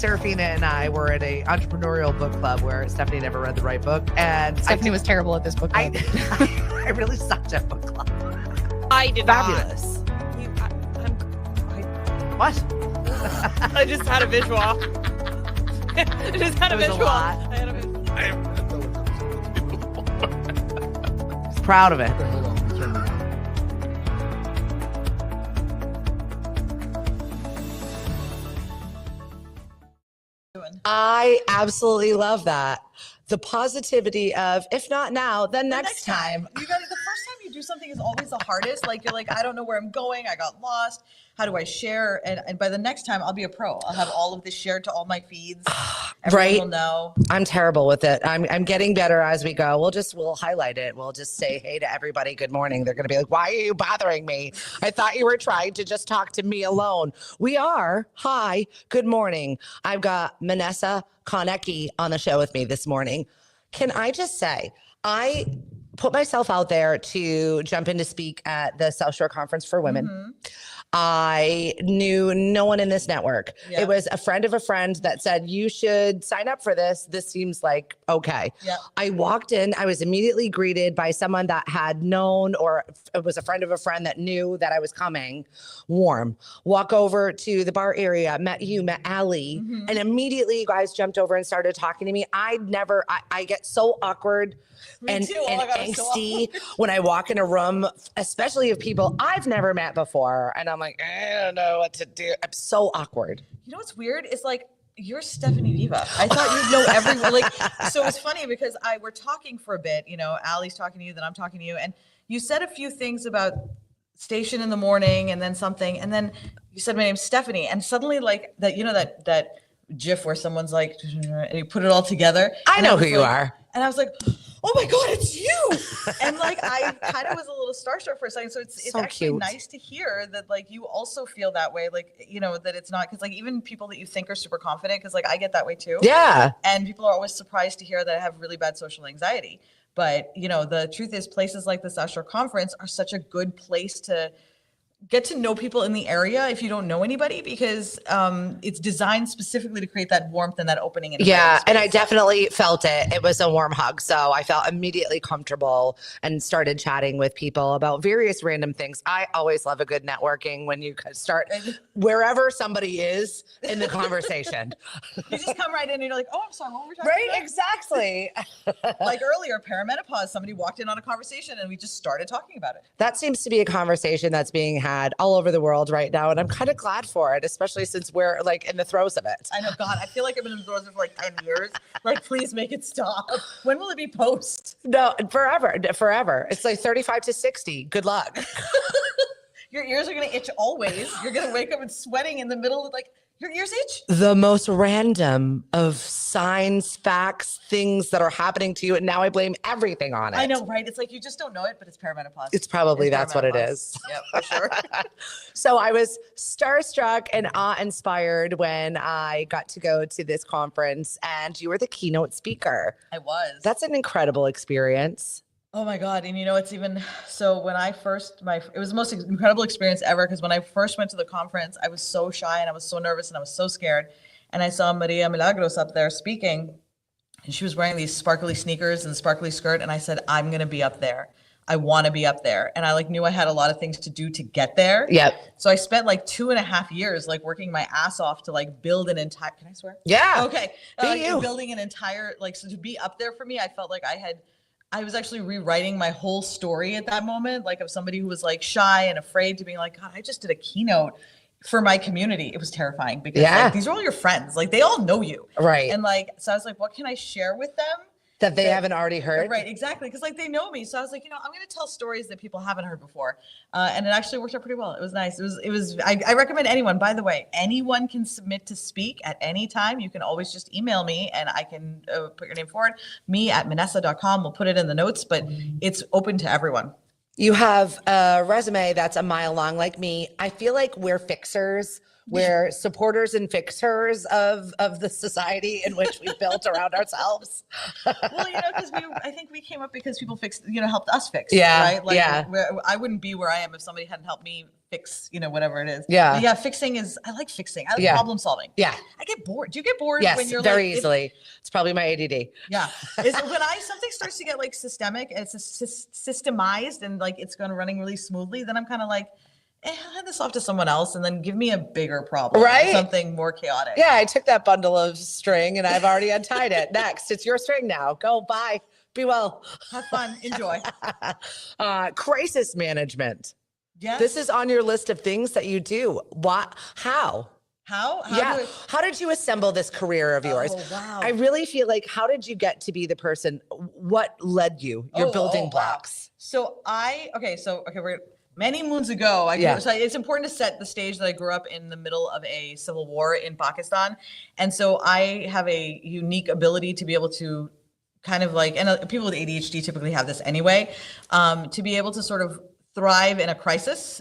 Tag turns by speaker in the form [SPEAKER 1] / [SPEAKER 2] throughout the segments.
[SPEAKER 1] Serafina and I were at a entrepreneurial book club where Stephanie never read the right book. And
[SPEAKER 2] Stephanie was terrible at this book club.
[SPEAKER 1] I really sucked at book club.
[SPEAKER 3] I did
[SPEAKER 1] Fabulous. What?
[SPEAKER 3] I just had a visual. I just had a visual.
[SPEAKER 1] I was proud of it.
[SPEAKER 4] I absolutely love that. The positivity of, if not now, then next time.
[SPEAKER 5] You got the first time you do something is always the hardest. Like you're like, I don't know where I'm going. I got lost. How do I share? And by the next time, I'll be a pro. I'll have all of this shared to all my feeds. Everyone will know.
[SPEAKER 4] I'm terrible with it. I'm getting better as we go. We'll highlight it. We'll just say, hey to everybody, good morning. They're going to be like, why are you bothering me? I thought you were trying to just talk to me alone. We are. Hi, good morning. I've got Minessa Konecky on the show with me this morning. Can I just say, I put myself out there to jump in to speak at the Southshore Conference for Women. Mm-hmm. I knew no one in this network. Yep. It was a friend of a friend that said, you should sign up for this. This seems like okay. Yep. I walked in. I was immediately greeted by someone that had known, or it was a friend of a friend that knew that I was coming. Warm. Walk over to the bar area, met you, met Allie. Mm-hmm. And immediately you guys jumped over and started talking to me. I get so awkward and angsty when I walk in a room, especially of people I've never met before. And I'm like, I don't know what to do. I'm so awkward.
[SPEAKER 5] You know what's weird? It's like, you're Stephanie Diva. I thought you'd know everyone. Like, so it's funny because we're talking for a bit, you know, Allie's talking to you, then I'm talking to you. And you said a few things about station in the morning and then something. And then you said, my name's Stephanie. And suddenly like that, you know, that GIF where someone's like, and you put it all together.
[SPEAKER 4] I know who you are.
[SPEAKER 5] And I was like, oh my God, it's you. And like, I kind of was a little starstruck for a second. So it's so actually cute. Nice to hear that like you also feel that way. Like, you know, that it's not, cause like even people that you think are super confident, cause like I get that way too.
[SPEAKER 4] Yeah.
[SPEAKER 5] And people are always surprised to hear that I have really bad social anxiety. But you know, the truth is places like the Southshore Conference are such a good place to get to know people in the area if you don't know anybody, because it's designed specifically to create that warmth and that opening.
[SPEAKER 4] Yeah, and I definitely felt it. It was a warm hug. So I felt immediately comfortable and started chatting with people about various random things. I always love a good networking when you start wherever somebody is in the conversation.
[SPEAKER 5] You just come right in and you're like, oh, I'm sorry, what were we talking
[SPEAKER 4] about?
[SPEAKER 5] Right,
[SPEAKER 4] exactly.
[SPEAKER 5] Like earlier, perimenopause, somebody walked in on a conversation and we just started talking about it.
[SPEAKER 4] That seems to be a conversation that's being had all over the world right now. And I'm kind of glad for it, especially since we're like in the throes of it.
[SPEAKER 5] I know, God, I feel like I've been in the throes of it for like 10 years. Like, please make it stop. When will it be post?
[SPEAKER 4] No, forever. It's like 35 to 60. Good luck.
[SPEAKER 5] Your ears are going to itch always. You're going to wake up and sweating in the middle of like, your ears itch?
[SPEAKER 4] The most random of signs, facts, things that are happening to you. And now I blame everything on it.
[SPEAKER 5] I know, right? It's like, you just don't know it, but it's perimenopause.
[SPEAKER 4] It's probably that's what it is.
[SPEAKER 5] Yep, for sure.
[SPEAKER 4] So I was starstruck and awe-inspired when I got to go to this conference and you were the keynote speaker.
[SPEAKER 5] I was.
[SPEAKER 4] That's an incredible experience.
[SPEAKER 5] Oh my God. And you know, it's even, so when I first, it was the most incredible experience ever. Cause when I first went to the conference, I was so shy and I was so nervous and I was so scared. And I saw Maria Milagros up there speaking and she was wearing these sparkly sneakers and sparkly skirt. And I said, I'm going to be up there. I want to be up there. And I like knew I had a lot of things to do to get there.
[SPEAKER 4] Yep.
[SPEAKER 5] So I spent like 2.5 years, like working my ass off to like build an entire, can I swear?
[SPEAKER 4] Yeah.
[SPEAKER 5] Okay. Building an entire, like, so to be up there for me, I felt like I was actually rewriting my whole story at that moment, like of somebody who was like shy and afraid to be like, God, I just did a keynote for my community. It was terrifying because like, these are all your friends. Like they all know you.
[SPEAKER 4] Right.
[SPEAKER 5] And like, so I was like, what can I share with them?
[SPEAKER 4] That they haven't already heard.
[SPEAKER 5] Right, exactly. Because like they know me. So I was like, you know, I'm going to tell stories that people haven't heard before. And it actually worked out pretty well. It was nice. I recommend anyone, by the way, anyone can submit to speak at any time. You can always just email me and I can put your name forward. Me at Minessa.com. We'll put it in the notes, but it's open to everyone.
[SPEAKER 4] You have a resume that's a mile long like me. I feel like we're fixers. We're supporters and fixers of the society in which we built around ourselves.
[SPEAKER 5] Well, because I think we came up because people fixed, helped us fix.
[SPEAKER 4] Yeah,
[SPEAKER 5] Right. Like,
[SPEAKER 4] yeah.
[SPEAKER 5] I wouldn't be where I am if somebody hadn't helped me fix, whatever it is.
[SPEAKER 4] Yeah.
[SPEAKER 5] But yeah. I like fixing. I like problem solving.
[SPEAKER 4] Yeah.
[SPEAKER 5] I get bored. Do you get bored
[SPEAKER 4] Yes,
[SPEAKER 5] when you're
[SPEAKER 4] very easily. It's probably my ADD.
[SPEAKER 5] Yeah. When something starts to get like systemic and it's systemized and like it's going running really smoothly, then I'm kind of like, I'll hand this off to someone else and then give me a bigger problem.
[SPEAKER 4] Right.
[SPEAKER 5] Something more chaotic.
[SPEAKER 4] Yeah. I took that bundle of string and I've already untied it. Next, it's your string now. Go, bye. Be well.
[SPEAKER 5] Have fun. Enjoy.
[SPEAKER 4] Crisis management.
[SPEAKER 5] Yes.
[SPEAKER 4] This is on your list of things that you do. What? How?
[SPEAKER 5] How
[SPEAKER 4] How did you assemble this career of yours?
[SPEAKER 5] Oh, wow.
[SPEAKER 4] I really feel like, how did you get to be the person? What led you? Your building
[SPEAKER 5] wow.
[SPEAKER 4] blocks.
[SPEAKER 5] So we're many moons ago. So it's important to set the stage that I grew up in the middle of a civil war in Pakistan. And so I have a unique ability to be able to kind of like, and people with ADHD typically have this anyway, to be able to sort of thrive in a crisis,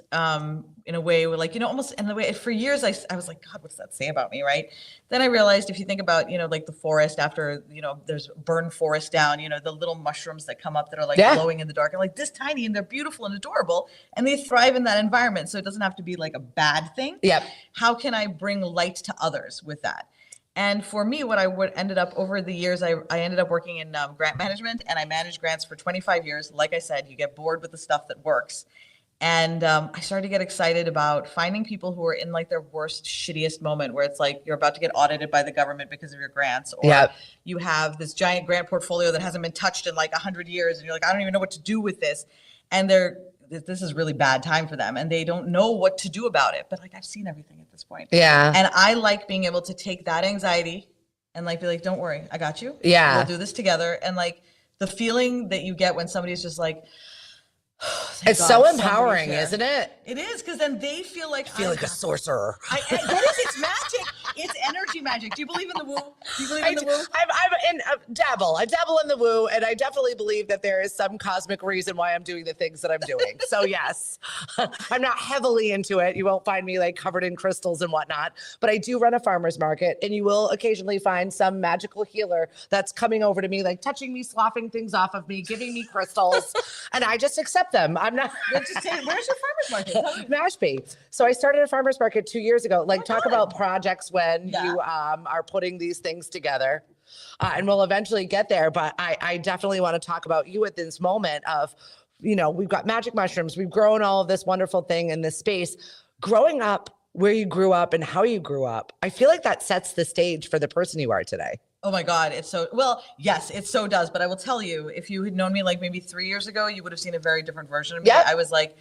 [SPEAKER 5] in a way where like, almost in the way for years, I was like, God, what's that say about me? Right. Then I realized if you think about, like the forest after, there's burned forest down, the little mushrooms that come up that are like glowing in the dark and like this tiny and they're beautiful and adorable and they thrive in that environment. So it doesn't have to be like a bad thing.
[SPEAKER 4] Yep.
[SPEAKER 5] How can I bring light to others with that? And for me, what I ended up over the years, I ended up working in grant management and I managed grants for 25 years. Like I said, you get bored with the stuff that works. And I started to get excited about finding people who are in like their worst, shittiest moment where it's like you're about to get audited by the government because of your grants, or you have this giant grant portfolio that hasn't been touched in like 100 years. And you're like, I don't even know what to do with this. And this is really bad time for them and they don't know what to do about it. But like, I've seen everything at this point.
[SPEAKER 4] Yeah.
[SPEAKER 5] And I like being able to take that anxiety and like, be like, don't worry, I got you.
[SPEAKER 4] Yeah.
[SPEAKER 5] We'll do this together. And like the feeling that you get when somebody's just like,
[SPEAKER 4] it's so empowering, isn't it?
[SPEAKER 5] It is, because then they feel like
[SPEAKER 4] I feel like a sorcerer.
[SPEAKER 5] It's magic. It's energy magic. Do you believe in the woo? Do you believe in the woo?
[SPEAKER 4] I dabble in the woo, and I definitely believe that there is some cosmic reason why I'm doing the things that I'm doing. So yes, I'm not heavily into it. You won't find me like covered in crystals and whatnot, but I do run a farmer's market, and you will occasionally find some magical healer that's coming over to me, like touching me, sloughing things off of me, giving me crystals, and I just accept them. I'm not.
[SPEAKER 5] Where's your farmer's market?
[SPEAKER 4] Mashpee. So I started a farmer's market 2 years ago. Like talk about projects when you are putting these things together. And we'll eventually get there. But I definitely want to talk about you at this moment of, we've got magic mushrooms. We've grown all of this wonderful thing in this space. Growing up, where you grew up and how you grew up, I feel like that sets the stage for the person you are today.
[SPEAKER 5] Oh my God. Yes, it so does. But I will tell you, if you had known me like maybe 3 years ago, you would have seen a very different version of me.
[SPEAKER 4] Yep.
[SPEAKER 5] I was like,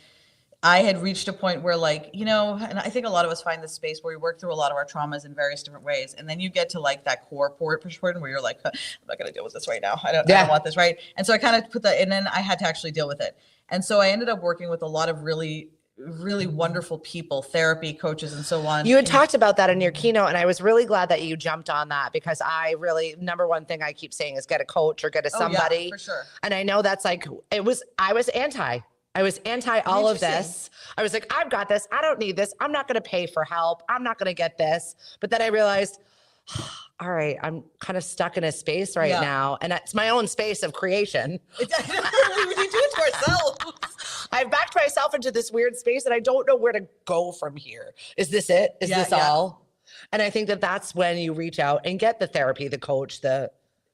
[SPEAKER 5] I had reached a point where like, and I think a lot of us find this space where we work through a lot of our traumas in various different ways. And then you get to like that core portion where you're like, I'm not going to deal with this right now. I don't want this. Right. And so I kind of put that, and then I had to actually deal with it. And so I ended up working with a lot of really, really wonderful people, therapy coaches and so on.
[SPEAKER 4] You had talked about that in your keynote, and I was really glad that you jumped on that because number one thing I keep saying is get a coach or get a somebody.
[SPEAKER 5] Yeah, for sure.
[SPEAKER 4] And I know that's like, I was anti all of this. I was like, I've got this. I don't need this. I'm not going to pay for help. I'm not going to get this. But then I realized, all right, I'm kind of stuck in a space right now. And it's my own space of creation.
[SPEAKER 5] We do it to ourselves.
[SPEAKER 4] I've backed myself into this weird space and I don't know where to go from here. Is this it? Is this all? And I think that that's when you reach out and get the therapy, the coach,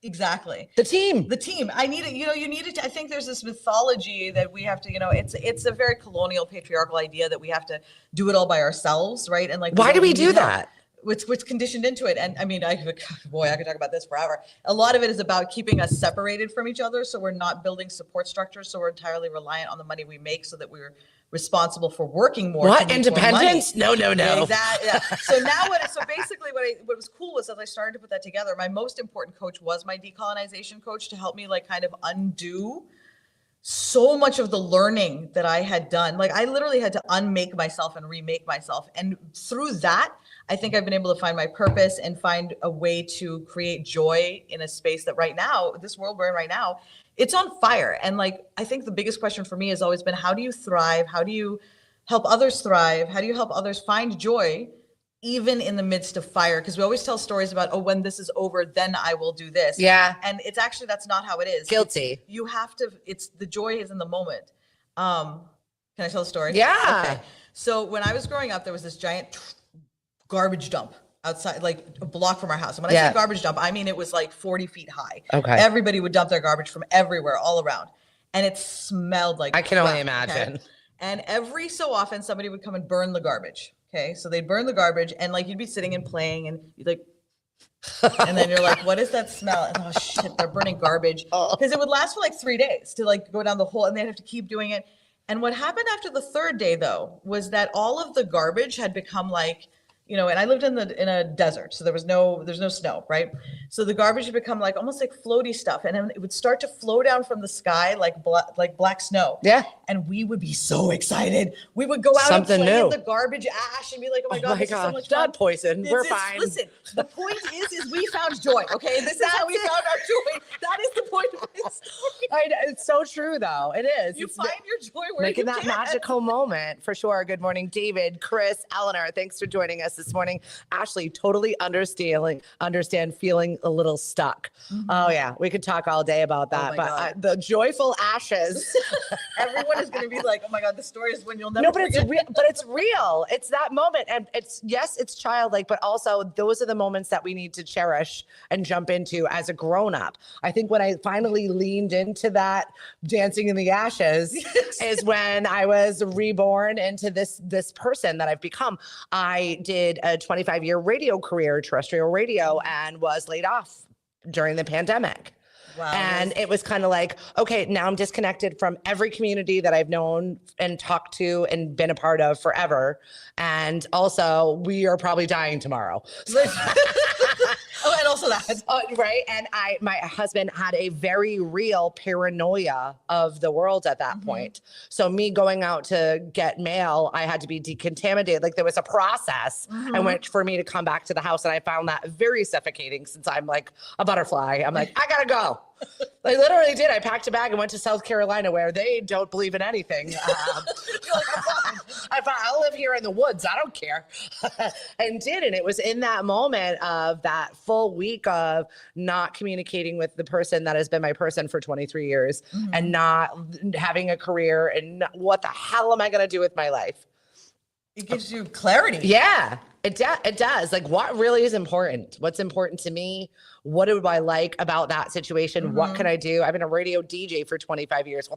[SPEAKER 5] exactly.
[SPEAKER 4] The team.
[SPEAKER 5] I need it. You need it. I think there's this mythology that we have to, it's a very colonial patriarchal idea that we have to do it all by ourselves. Right. And like,
[SPEAKER 4] why do we do that?
[SPEAKER 5] What's conditioned into it. And I mean, I could talk about this forever. A lot of it is about keeping us separated from each other. So we're not building support structures. So we're entirely reliant on the money we make so that we're responsible for working more.
[SPEAKER 4] What? Independence? No.
[SPEAKER 5] Exactly. Yeah. So now basically what was cool was as I started to put that together, my most important coach was my decolonization coach to help me like kind of undo so much of the learning that I had done. Like I literally had to unmake myself and remake myself. And through that, I think I've been able to find my purpose and find a way to create joy in a space that right now, this world we're in right now, it's on fire. And like, I think the biggest question for me has always been, how do you thrive? How do you help others thrive? How do you help others find joy even in the midst of fire, because we always tell stories about, oh, when this is over, then I will do this.
[SPEAKER 4] Yeah.
[SPEAKER 5] And it's actually, that's not how it is.
[SPEAKER 4] Guilty.
[SPEAKER 5] You have to, it's the joy is in the moment. Can I tell a story?
[SPEAKER 4] Yeah.
[SPEAKER 5] Okay. So when I was growing up, there was this giant garbage dump outside, like a block from our house. And when I say garbage dump, I mean, it was like 40 feet high.
[SPEAKER 4] Okay.
[SPEAKER 5] Everybody would dump their garbage from everywhere, all around. And it smelled like
[SPEAKER 4] I can only
[SPEAKER 5] crap,
[SPEAKER 4] imagine.
[SPEAKER 5] okay? And every so often somebody would come and burn the garbage. Okay. So they'd burn the garbage and like, you'd be sitting and playing and you'd like, and then you're like, what is that smell? And oh shit, they're burning garbage. Because it would last for like 3 days to like go down the hole and they'd have to keep doing it. And what happened after the third day though, was that all of the garbage had become like, you know, and I lived in a desert, so there's no snow, right? So the garbage had become like almost like floaty stuff, and then it would start to flow down from the sky like black snow.
[SPEAKER 4] Yeah.
[SPEAKER 5] And we would be so excited. We would go out
[SPEAKER 4] Something
[SPEAKER 5] and play
[SPEAKER 4] new.
[SPEAKER 5] in the garbage ash and be like, oh my god, this is so much fun.
[SPEAKER 4] Not poison. We're fine.
[SPEAKER 5] Listen, the point is we found joy. Okay, this is how we found our joy. That is the point of this.
[SPEAKER 4] It's so true, though. It is.
[SPEAKER 5] You
[SPEAKER 4] It's
[SPEAKER 5] find your joy where
[SPEAKER 4] making
[SPEAKER 5] you
[SPEAKER 4] that
[SPEAKER 5] can.
[SPEAKER 4] magical moment for sure. Good morning, David, Chris, Eleanor. Thanks for joining us this morning. Ashley, totally understand feeling a little stuck. Oh yeah, we could talk all day about that. But the joyful ashes.
[SPEAKER 5] Everyone is going to be like, oh my god, the story is when you'll never.
[SPEAKER 4] No, but
[SPEAKER 5] forget.
[SPEAKER 4] it's real. But it's real. It's that moment, and it's childlike, but also those are the moments that we need to cherish and jump into as a grown up. I think when I finally leaned into that dancing in the ashes is when I was reborn into this person that I've become. I did a 25-year radio career, terrestrial radio, and was laid off during the pandemic.
[SPEAKER 5] Wow.
[SPEAKER 4] And it was kind of like, okay, now I'm disconnected from every community that I've known and talked to and been a part of forever. And also, we are probably dying tomorrow.
[SPEAKER 5] Oh, and also that.
[SPEAKER 4] Right. And my husband had a very real paranoia of the world at that point. So me going out to get mail, I had to be decontaminated. Like there was a process and went for me to come back to the house. And I found that very suffocating since I'm like a butterfly. I'm like, I gotta go. I literally did. I packed a bag and went to South Carolina where they don't believe in anything. I'll live here in the woods. I don't care. And did. And it was in that moment of that full week of not communicating with the person that has been my person for 23 years and not having a career and what the hell am I going to do with my life?
[SPEAKER 5] It gives you clarity.
[SPEAKER 4] Yeah, it does. Like what really is important? What's important to me? What do I like about that situation? What can I do? I've been a radio DJ for 25 years.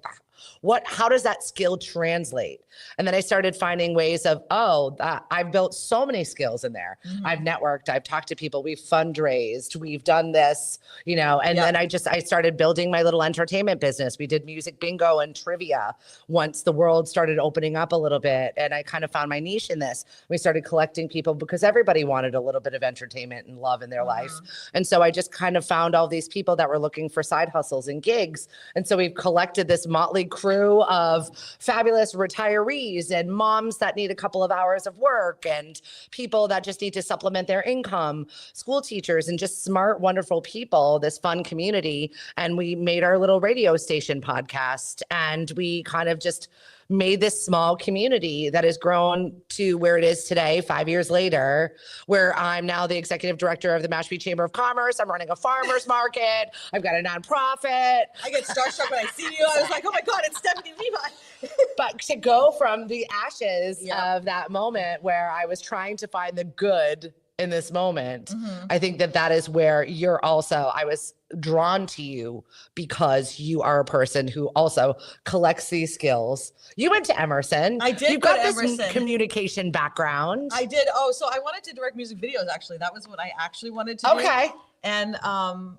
[SPEAKER 4] How does that skill translate? And then I started finding ways of, I've built so many skills in there. I've networked, I've talked to people, we've fundraised, we've done this, and then I started building my little entertainment business. We did music bingo and trivia once the world started opening up a little bit. And I kind of found my niche in this. We started collecting people because everybody wanted a little bit of entertainment and love in their life. And so I just kind of found all these people that were looking for side hustles and gigs. And so we've collected this motley crew of fabulous retirees and moms that need a couple of hours of work and people that just need to supplement their income, school teachers, and just smart, wonderful people, this fun community. And we made our little radio station podcast, and we kind of just made this small community that has grown to where it is today, 5 years later, where I'm now the executive director of the Mashpee Chamber of Commerce. I'm running a farmer's market. I've got a nonprofit.
[SPEAKER 5] I get starstruck when I see you. I was like, oh my God, it's Stephanie Levi.
[SPEAKER 4] But to go from the ashes of that moment where I was trying to find the good in this moment, I think that is where I was drawn to you because you are a person who also collects these skills. You went to Emerson.
[SPEAKER 5] I did.
[SPEAKER 4] You've got this communication background.
[SPEAKER 5] I did. Oh, so I wanted to direct music videos. Actually, that was what I actually wanted to do.
[SPEAKER 4] Okay.
[SPEAKER 5] And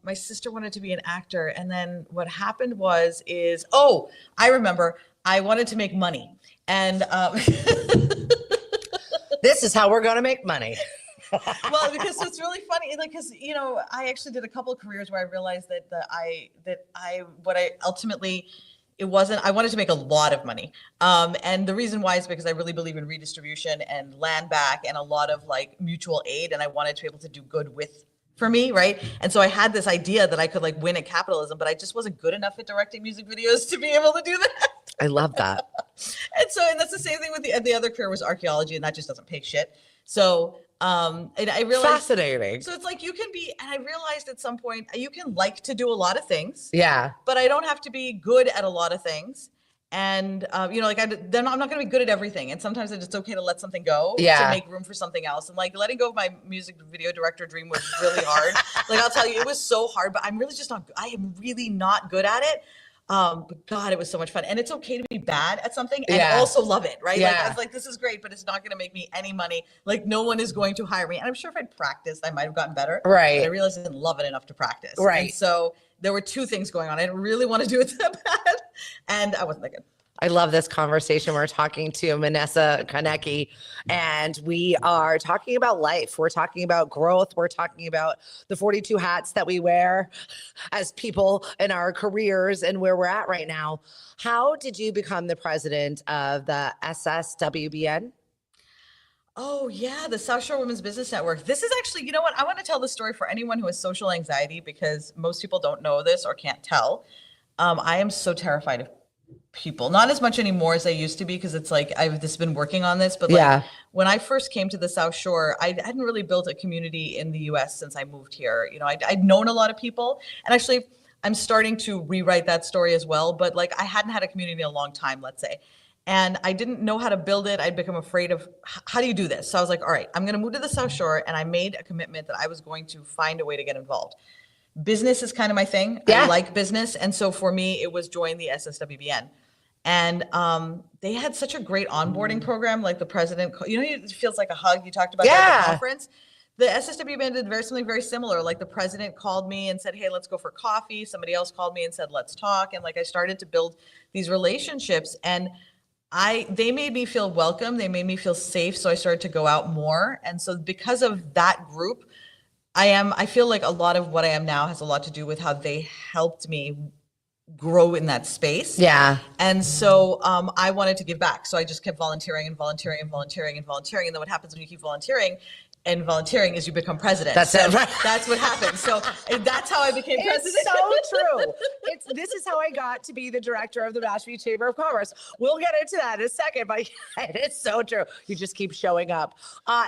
[SPEAKER 5] my sister wanted to be an actor. And then what happened I remember I wanted to make money. And
[SPEAKER 4] this is how we're going to make money.
[SPEAKER 5] Well, because it's really funny, like, because I actually did a couple of careers where I realized I wanted to make a lot of money, and the reason why is because I really believe in redistribution and land back and a lot of like mutual aid, and I wanted to be able to do good for me, right? And so I had this idea that I could like win at capitalism, but I just wasn't good enough at directing music videos to be able to do that.
[SPEAKER 4] I love that.
[SPEAKER 5] And that's the same thing with the other career was archaeology, and that just doesn't pay shit. So And I realized
[SPEAKER 4] Fascinating.
[SPEAKER 5] So it's like you can be, and I realized at some point you can like to do a lot of things,
[SPEAKER 4] Yeah.
[SPEAKER 5] but I don't have to be good at a lot of things. And you know, like I'm not going to be good at everything. And sometimes it's okay to let something go to make room for something else. And like letting go of my music video director dream was really hard. Like I'll tell you, it was so hard. But I'm really just not. I am really not good at it. But God, it was so much fun. And it's okay to be bad at something and also love it, right?
[SPEAKER 4] Yeah.
[SPEAKER 5] Like I was like, this is great, but it's not going to make me any money. Like no one is going to hire me. And I'm sure if I'd practiced, I might have gotten better.
[SPEAKER 4] Right.
[SPEAKER 5] But I realized I didn't love it enough to practice.
[SPEAKER 4] Right.
[SPEAKER 5] And so there were two things going on. I didn't really want to do it that bad. And I wasn't that good.
[SPEAKER 4] I love this conversation. We're talking to Minessa Konecky, and we are talking about life. We're talking about growth. We're talking about the 42 hats that we wear as people in our careers and where we're at right now. How did you become the president of the SSWBN?
[SPEAKER 5] Oh yeah, the Southshore Women's Business Network. This is actually, you know what? I want to tell the story for anyone who has social anxiety because most people don't know this or can't tell. I am so terrified of people, not as much anymore as I used to be because it's like I've just been working on this. But like when I first came to the South Shore, I hadn't really built a community in the US since I moved here. You know, I'd known a lot of people, and actually I'm starting to rewrite that story as well. But like I hadn't had a community in a long time, let's say. And I didn't know how to build it. I'd become afraid of how do you do this? So I was like, all right, I'm going to move to the South Shore. And I made a commitment that I was going to find a way to get involved. Business is kind of my thing. I like business. And so for me, it was join the SSWBN. And they had such a great onboarding program, like the president, you know, it feels like a hug. You talked about that at the conference. The SSWBN did something very similar. Like the president called me and said, hey, let's go for coffee. Somebody else called me and said, let's talk. And like I started to build these relationships, and they made me feel welcome. They made me feel safe. So I started to go out more. And so because of that group, I feel like a lot of what I am now has a lot to do with how they helped me grow in that space. Yeah. And so I wanted to give back. So I just kept volunteering and volunteering and volunteering and volunteering. And then what happens when you keep volunteering and volunteering is you become president. That's it. Right? That's what happens. So that's how I became president.
[SPEAKER 4] It's so true. This is how I got to be the director of the Mashpee Chamber of Commerce. We'll get into that in a second, but it's so true. You just keep showing up.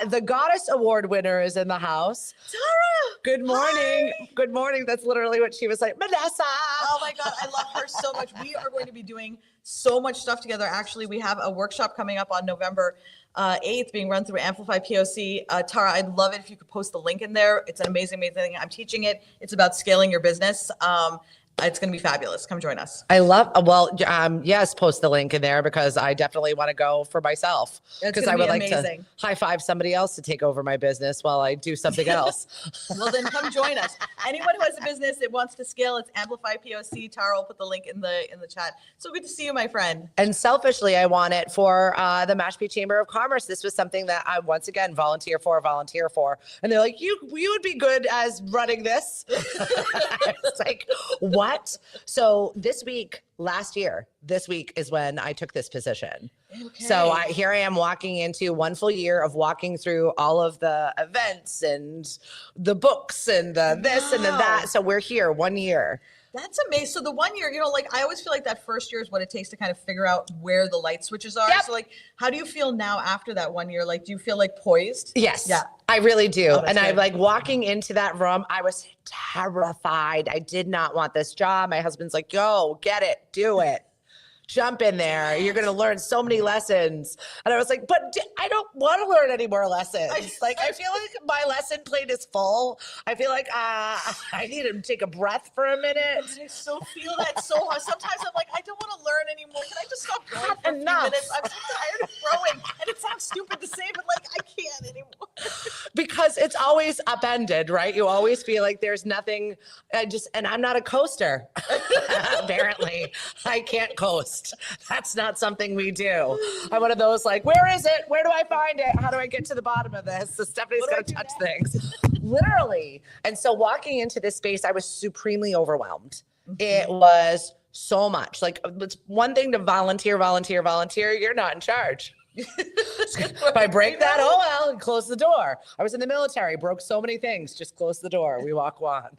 [SPEAKER 4] The Goddess Award winner is in the house.
[SPEAKER 5] Tara!
[SPEAKER 4] Good morning.
[SPEAKER 5] Hi.
[SPEAKER 4] Good morning. That's literally what she was like. Minessa!
[SPEAKER 5] Oh my God, I love her so much. We are going to be doing so much stuff together. Actually, we have a workshop coming up on November 8th being run through Amplify POC. Tara, I'd love it if you could post the link in there. It's an amazing, amazing thing. I'm teaching it. It's about scaling your business. It's going to be fabulous. Come join us.
[SPEAKER 4] I love, yes, post the link in there because I definitely want to go for myself because I would like to high five somebody else to take over my business while I do something else.
[SPEAKER 5] Well, then come join us. Anyone who has a business that wants to scale, it's Amplify POC. Tara will put the link in the chat. So good to see you, my friend.
[SPEAKER 4] And selfishly, I want it for the Mashpee Chamber of Commerce. This was something that I, once again, volunteer for. And they're like, you would be good as running this. It's like, what? So this week is when I took this position. Okay. So here I am walking into one full year of walking through all of the events and the books and the this and the that. So we're here 1 year.
[SPEAKER 5] That's amazing. So the 1 year, you know, like I always feel like that first year is what it takes to kind of figure out where the light switches are. Yep. So like, how do you feel now after that 1 year? Like, do you feel like poised?
[SPEAKER 4] Yes. Yeah. I really do. And I'm like walking into that room, I was terrified. I did not want this job. My husband's like, go get it, do it. Jump in there. You're going to learn so many lessons. And I was like, but I don't want to learn any more lessons. Like, I feel like my lesson plate is full. I feel like I need to take a breath for a minute.
[SPEAKER 5] I so feel that so hard. Sometimes I'm like, I don't want to learn anymore. Can I just stop growing for a few minutes? I'm so tired of growing. And it sounds stupid to say, but like, I can't anymore.
[SPEAKER 4] Because it's always upended, right? You always feel like there's nothing. And I'm not a coaster. Apparently, I can't coast. That's not something we do. I'm one of those like, where is it? Where do I find it? How do I get to the bottom of this? So Stephanie's going to touch things. Literally. And so walking into this space, I was supremely overwhelmed. Mm-hmm. It was so much. Like, it's one thing to volunteer. You're not in charge. If I break that, oh well, and close the door. I was in the military, broke so many things. Just close the door. We walk on.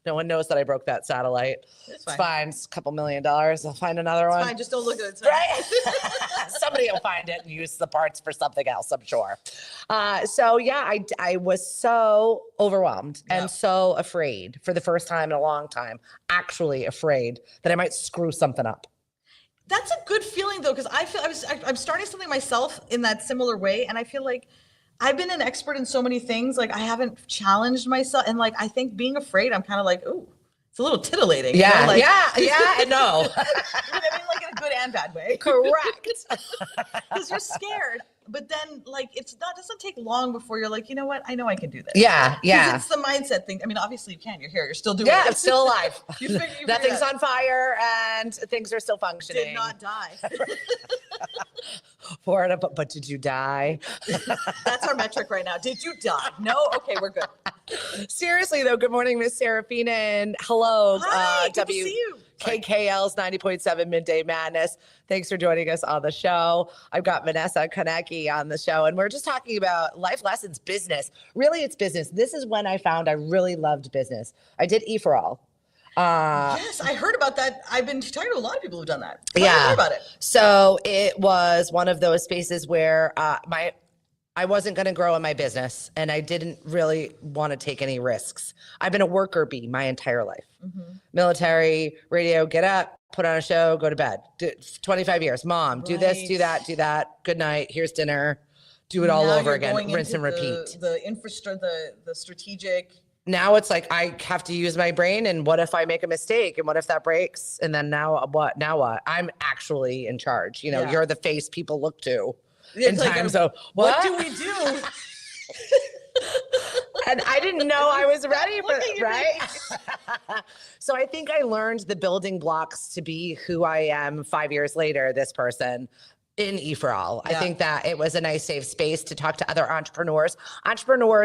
[SPEAKER 4] No one knows that I broke that satellite.
[SPEAKER 5] It's
[SPEAKER 4] It's fine. It's a couple $1 million. I'll find another one.
[SPEAKER 5] Fine, just don't look at it.
[SPEAKER 4] Right? Somebody will find it and use the parts for something else, I'm sure. So yeah, I was so overwhelmed and so afraid for the first time in a long time, actually afraid that I might screw something up.
[SPEAKER 5] That's a good feeling though, because I'm starting something myself in that similar way, and I feel like I've been an expert in so many things. Like I haven't challenged myself, and like I think being afraid, I'm kind of like, ooh, it's a little titillating.
[SPEAKER 4] Yeah,
[SPEAKER 5] you know? Like,
[SPEAKER 4] yeah, no.
[SPEAKER 5] I mean, like in a good and bad way.
[SPEAKER 4] Correct.
[SPEAKER 5] Because you're scared, but then like it doesn't take long before you're like, you know what? I know I can do this.
[SPEAKER 4] Yeah.
[SPEAKER 5] It's the mindset thing. I mean, obviously you can. You're here. You're still doing it.
[SPEAKER 4] Yeah, I'm still alive.
[SPEAKER 5] you
[SPEAKER 4] Nothing's on fire and things are still functioning.
[SPEAKER 5] Did not die.
[SPEAKER 4] Florida, but did you die?
[SPEAKER 5] That's our metric right now. Did you die? No? Okay, we're good.
[SPEAKER 4] Seriously though, good morning, Miss Serafina, and hello,
[SPEAKER 5] Hi, good to see you.
[SPEAKER 4] KKL's 90.7 Midday Madness. Thanks for joining us on the show. I've got Minessa Konecky on the show, and we're just talking about life lessons, business. Really, it's business. This is when I found I really loved business. I did E for All.
[SPEAKER 5] Yes, I heard about that. I've been talking to a lot of people who've done that. Tell me more about it.
[SPEAKER 4] So it was one of those spaces where I wasn't going to grow in my business, and I didn't really want to take any risks. I've been a worker bee my entire life. Military, radio, get up, put on a show, go to bed. 25 years. Mom, do this, do that, do that. Good night. Here's dinner. Do it all
[SPEAKER 5] Now
[SPEAKER 4] over
[SPEAKER 5] you're
[SPEAKER 4] again.
[SPEAKER 5] going
[SPEAKER 4] Rinse
[SPEAKER 5] into
[SPEAKER 4] and repeat.
[SPEAKER 5] The infrastructure, the strategic.
[SPEAKER 4] Now it's like I have to use my brain, and what if I make a mistake, and what if that breaks, and then now what? Now what? I'm actually in charge. You know, you're the face people look to.
[SPEAKER 5] It's
[SPEAKER 4] In
[SPEAKER 5] like
[SPEAKER 4] times of what
[SPEAKER 5] do we do?
[SPEAKER 4] And I didn't know I was ready for it, right? So I think I learned the building blocks to be who I am 5 years later, this person. In E for All. I think that it was a nice safe space to talk to other entrepreneurs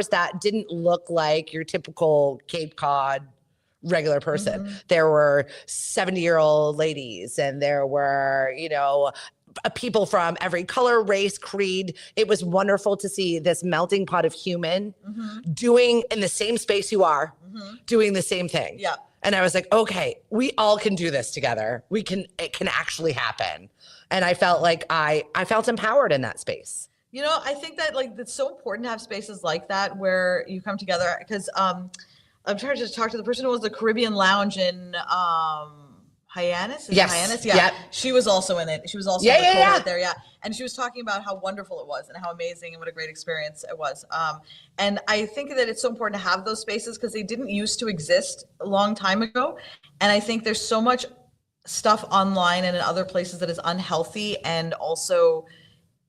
[SPEAKER 4] that didn't look like your typical Cape Cod regular person. There were 70-year-old ladies, and there were, people from every color, race, creed. It was wonderful to see this melting pot of human doing in the same space you are, doing the same thing.
[SPEAKER 5] Yeah.
[SPEAKER 4] And I was like, okay, we all can do this together. It can actually happen. And I felt like I felt empowered in that space.
[SPEAKER 5] I think that like it's so important to have spaces like that where you come together, because I'm trying to just talk to the person who was the Caribbean Lounge in Hyannis. Hyannis? Yeah.
[SPEAKER 4] Yep.
[SPEAKER 5] She was also in it. She was also in the cohort there. Yeah. And she was talking about how wonderful it was and how amazing and what a great experience it was. And I think that it's so important to have those spaces because they didn't used to exist a long time ago. And I think there's so much stuff online and in other places that is unhealthy, and also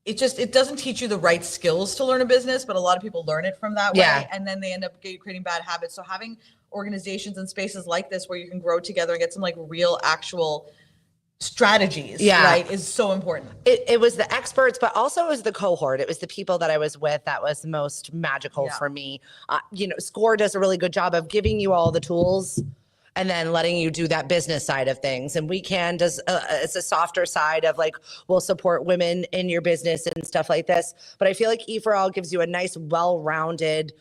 [SPEAKER 5] it doesn't teach you the right skills to learn a business, but a lot of people learn it from that way, and then they end up creating bad habits. So having organizations and spaces like this where you can grow together and get some like real actual strategies, right, is so important.
[SPEAKER 4] It was the experts, but also it was the cohort. It was the people that I was with that was most magical for me. SCORE does a really good job of giving you all the tools and then letting you do that business side of things. And Weekend does it's a softer side of like, we'll support women in your business and stuff like this. But I feel like E for All gives you a nice, well-rounded,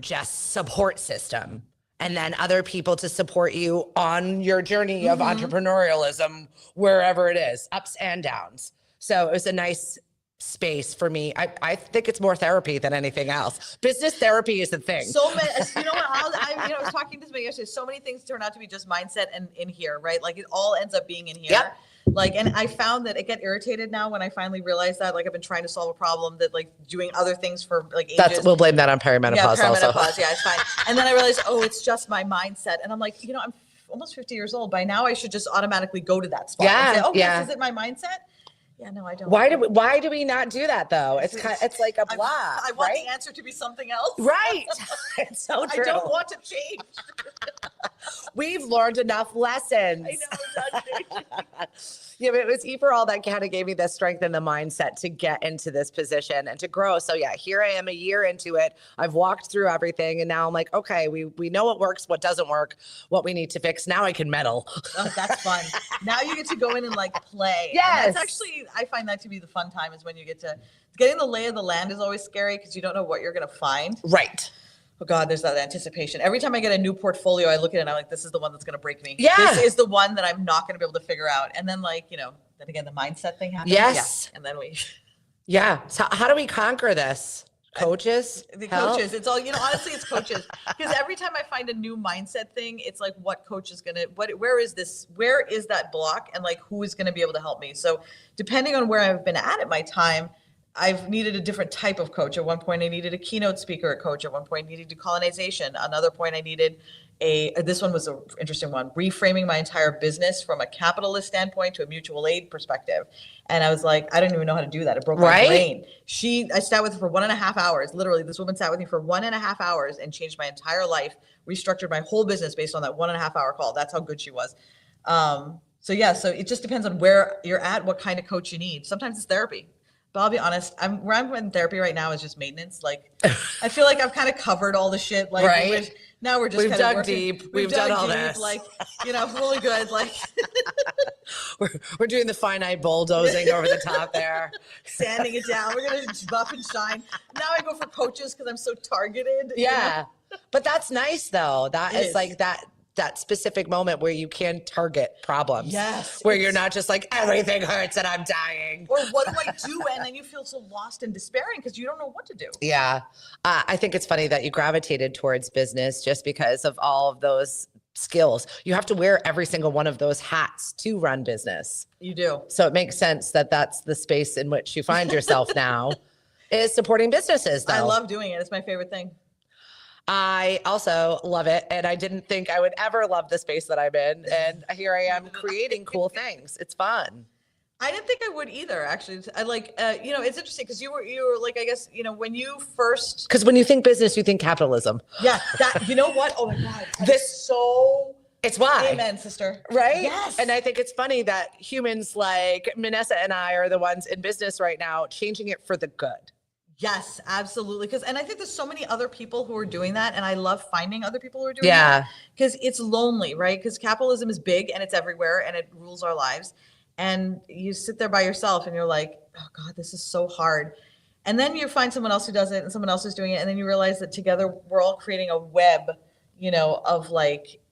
[SPEAKER 4] just support system. And then other people to support you on your journey of entrepreneurialism, wherever it is, ups and downs. So it was a nice space for me. I think it's more therapy than anything else. Business therapy is the thing.
[SPEAKER 5] So many, I was talking to somebody yesterday. So many things turn out to be just mindset and in here, right? Like it all ends up being in here.
[SPEAKER 4] Yep.
[SPEAKER 5] Like, and I found that I get irritated now when I finally realize that, like, I've been trying to solve a problem that, like, doing other things for like ages.
[SPEAKER 4] We'll blame that on perimenopause also.
[SPEAKER 5] Yeah, it's fine. And then I realized, it's just my mindset. And I'm like, I'm almost 50 years old. By now I should just automatically go to that spot and say, yes, is it my mindset? Yeah, no, I don't.
[SPEAKER 4] Why do we not do that though? It's like a block.
[SPEAKER 5] I want the answer to be something else.
[SPEAKER 4] Right. It's so true.
[SPEAKER 5] I don't want to change.
[SPEAKER 4] We've learned enough lessons.
[SPEAKER 5] I know, exactly.
[SPEAKER 4] Yeah, but it was E for All that kind of gave me the strength and the mindset to get into this position and to grow. So yeah, here I am a year into it. I've walked through everything and now I'm like, okay, we know what works, what doesn't work, what we need to fix. Now I can meddle.
[SPEAKER 5] Oh, that's fun. Now you get to go in and like play.
[SPEAKER 4] Yes.
[SPEAKER 5] And that's actually, I find that to be the fun time is when you get to, getting the lay of the land is always scary because you don't know what you're going to find.
[SPEAKER 4] Right.
[SPEAKER 5] Oh God, there's that anticipation. Every time I get a new portfolio, I look at it and I'm like, this is the one that's going to break me.
[SPEAKER 4] Yeah.
[SPEAKER 5] This is the one that I'm not going to be able to figure out. And then like, then again, the mindset thing happens.
[SPEAKER 4] Yes.
[SPEAKER 5] Yeah. And then
[SPEAKER 4] Yeah. So how do we conquer this? Coaches?
[SPEAKER 5] the
[SPEAKER 4] Help?
[SPEAKER 5] coaches, it's all, honestly, it's coaches. Because every time I find a new mindset thing, it's like, what coach is going to, where is that block? And like, who is going to be able to help me? So depending on where I've been at my time, I've needed a different type of coach. At one point, I needed a keynote speaker coach. At one point, I needed decolonization. Another point, I needed this one was an interesting one, reframing my entire business from a capitalist standpoint to a mutual aid perspective. And I was like, I didn't even know how to do that. It broke my brain. I sat with her for 1.5 hours. Literally, this woman sat with me for 1.5 hours and changed my entire life, restructured my whole business based on that 1.5 hour call. That's how good she was. So it just depends on where you're at, what kind of coach you need. Sometimes it's therapy. But I'll be honest, where I'm in therapy right now is just maintenance. Like, I feel like I've kind of covered all the shit. Like,
[SPEAKER 4] right.
[SPEAKER 5] Now we're just
[SPEAKER 4] We've
[SPEAKER 5] kind of
[SPEAKER 4] dug
[SPEAKER 5] working.
[SPEAKER 4] deep. We've done all this.
[SPEAKER 5] Like, really good. Like,
[SPEAKER 4] we're doing the finite bulldozing over the top there.
[SPEAKER 5] Sanding it down. We're going to buff and shine. Now I go for coaches because I'm so targeted.
[SPEAKER 4] Yeah. But that's nice though. That is like that specific moment where you can target problems.
[SPEAKER 5] Yes.
[SPEAKER 4] Where you're not just like, everything hurts and I'm dying.
[SPEAKER 5] Or what do I do? And then you feel so lost and despairing because you don't know what to do.
[SPEAKER 4] Yeah. I think it's funny that you gravitated towards business just because of all of those skills. You have to wear every single one of those hats to run business.
[SPEAKER 5] You do.
[SPEAKER 4] So it makes sense that that's the space in which you find yourself now is supporting businesses though.
[SPEAKER 5] I love doing it. It's my favorite thing.
[SPEAKER 4] I also love it. And I didn't think I would ever love the space that I'm in. And here I am creating cool things. It's fun.
[SPEAKER 5] I didn't think I would either, actually. I like, it's interesting because you were like, I guess, when you first.
[SPEAKER 4] Because when you think business, you think capitalism.
[SPEAKER 5] Yeah. You know what? Oh my God.
[SPEAKER 4] It's why.
[SPEAKER 5] Amen, sister.
[SPEAKER 4] Right?
[SPEAKER 5] Yes.
[SPEAKER 4] And I think it's funny that humans like Minessa and I are the ones in business right now, changing it for the good.
[SPEAKER 5] Yes, absolutely. And I think there's so many other people who are doing that. And I love finding other people who are doing that. Because it's lonely, right? Because capitalism is big and it's everywhere and it rules our lives. And you sit there by yourself and you're like, oh God, this is so hard. And then you find someone else who does it and someone else is doing it. And then you realize that together we're all creating a web,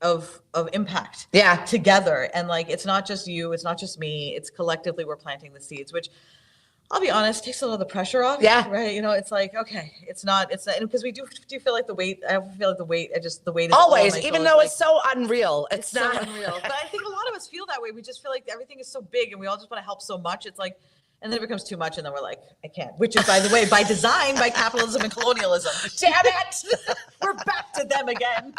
[SPEAKER 5] of impact together. And like, it's not just you, it's not just me, it's collectively we're planting the seeds, which I'll be honest, takes a lot of the pressure off.
[SPEAKER 4] Yeah.
[SPEAKER 5] Right. It's like, okay, it's not, because we do feel like the weight, I feel like the weight is
[SPEAKER 4] always, even though it's so unreal. It's not
[SPEAKER 5] so unreal. But I think a lot of us feel that way. We just feel like everything is so big and we all just want to help so much. It's like, and then it becomes too much and then we're like, I can't, which is, by the way, by design, by capitalism and colonialism.
[SPEAKER 4] Damn it.
[SPEAKER 5] We're back to them again.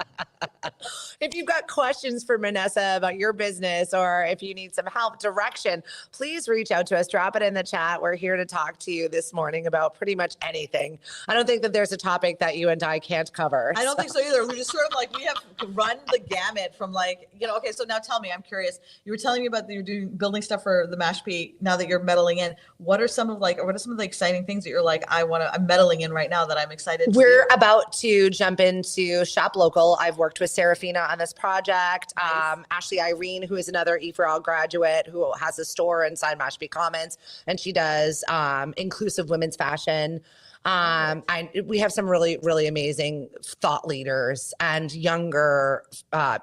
[SPEAKER 4] If you've got questions for Minessa about your business or if you need some help, direction, please reach out to us. Drop it in the chat. We're here to talk to you this morning about pretty much anything. I don't think that there's a topic that you and I can't cover.
[SPEAKER 5] I don't think so either. We're just sort of like, we have to run the gamut from like, okay, so now tell me, I'm curious. You were telling me about you're building stuff for the Mashpee now that you're meddling in. What are some of the exciting things that you're like, I'm meddling in right now that I'm excited to
[SPEAKER 4] We're
[SPEAKER 5] do?
[SPEAKER 4] about to jump into Shop Local. I've worked with Serafina on this project.
[SPEAKER 5] Nice.
[SPEAKER 4] Ashley Irene, who is another E4L graduate who has a store inside Mashpee Commons, and she does inclusive women's fashion. We have some really, really amazing thought leaders and younger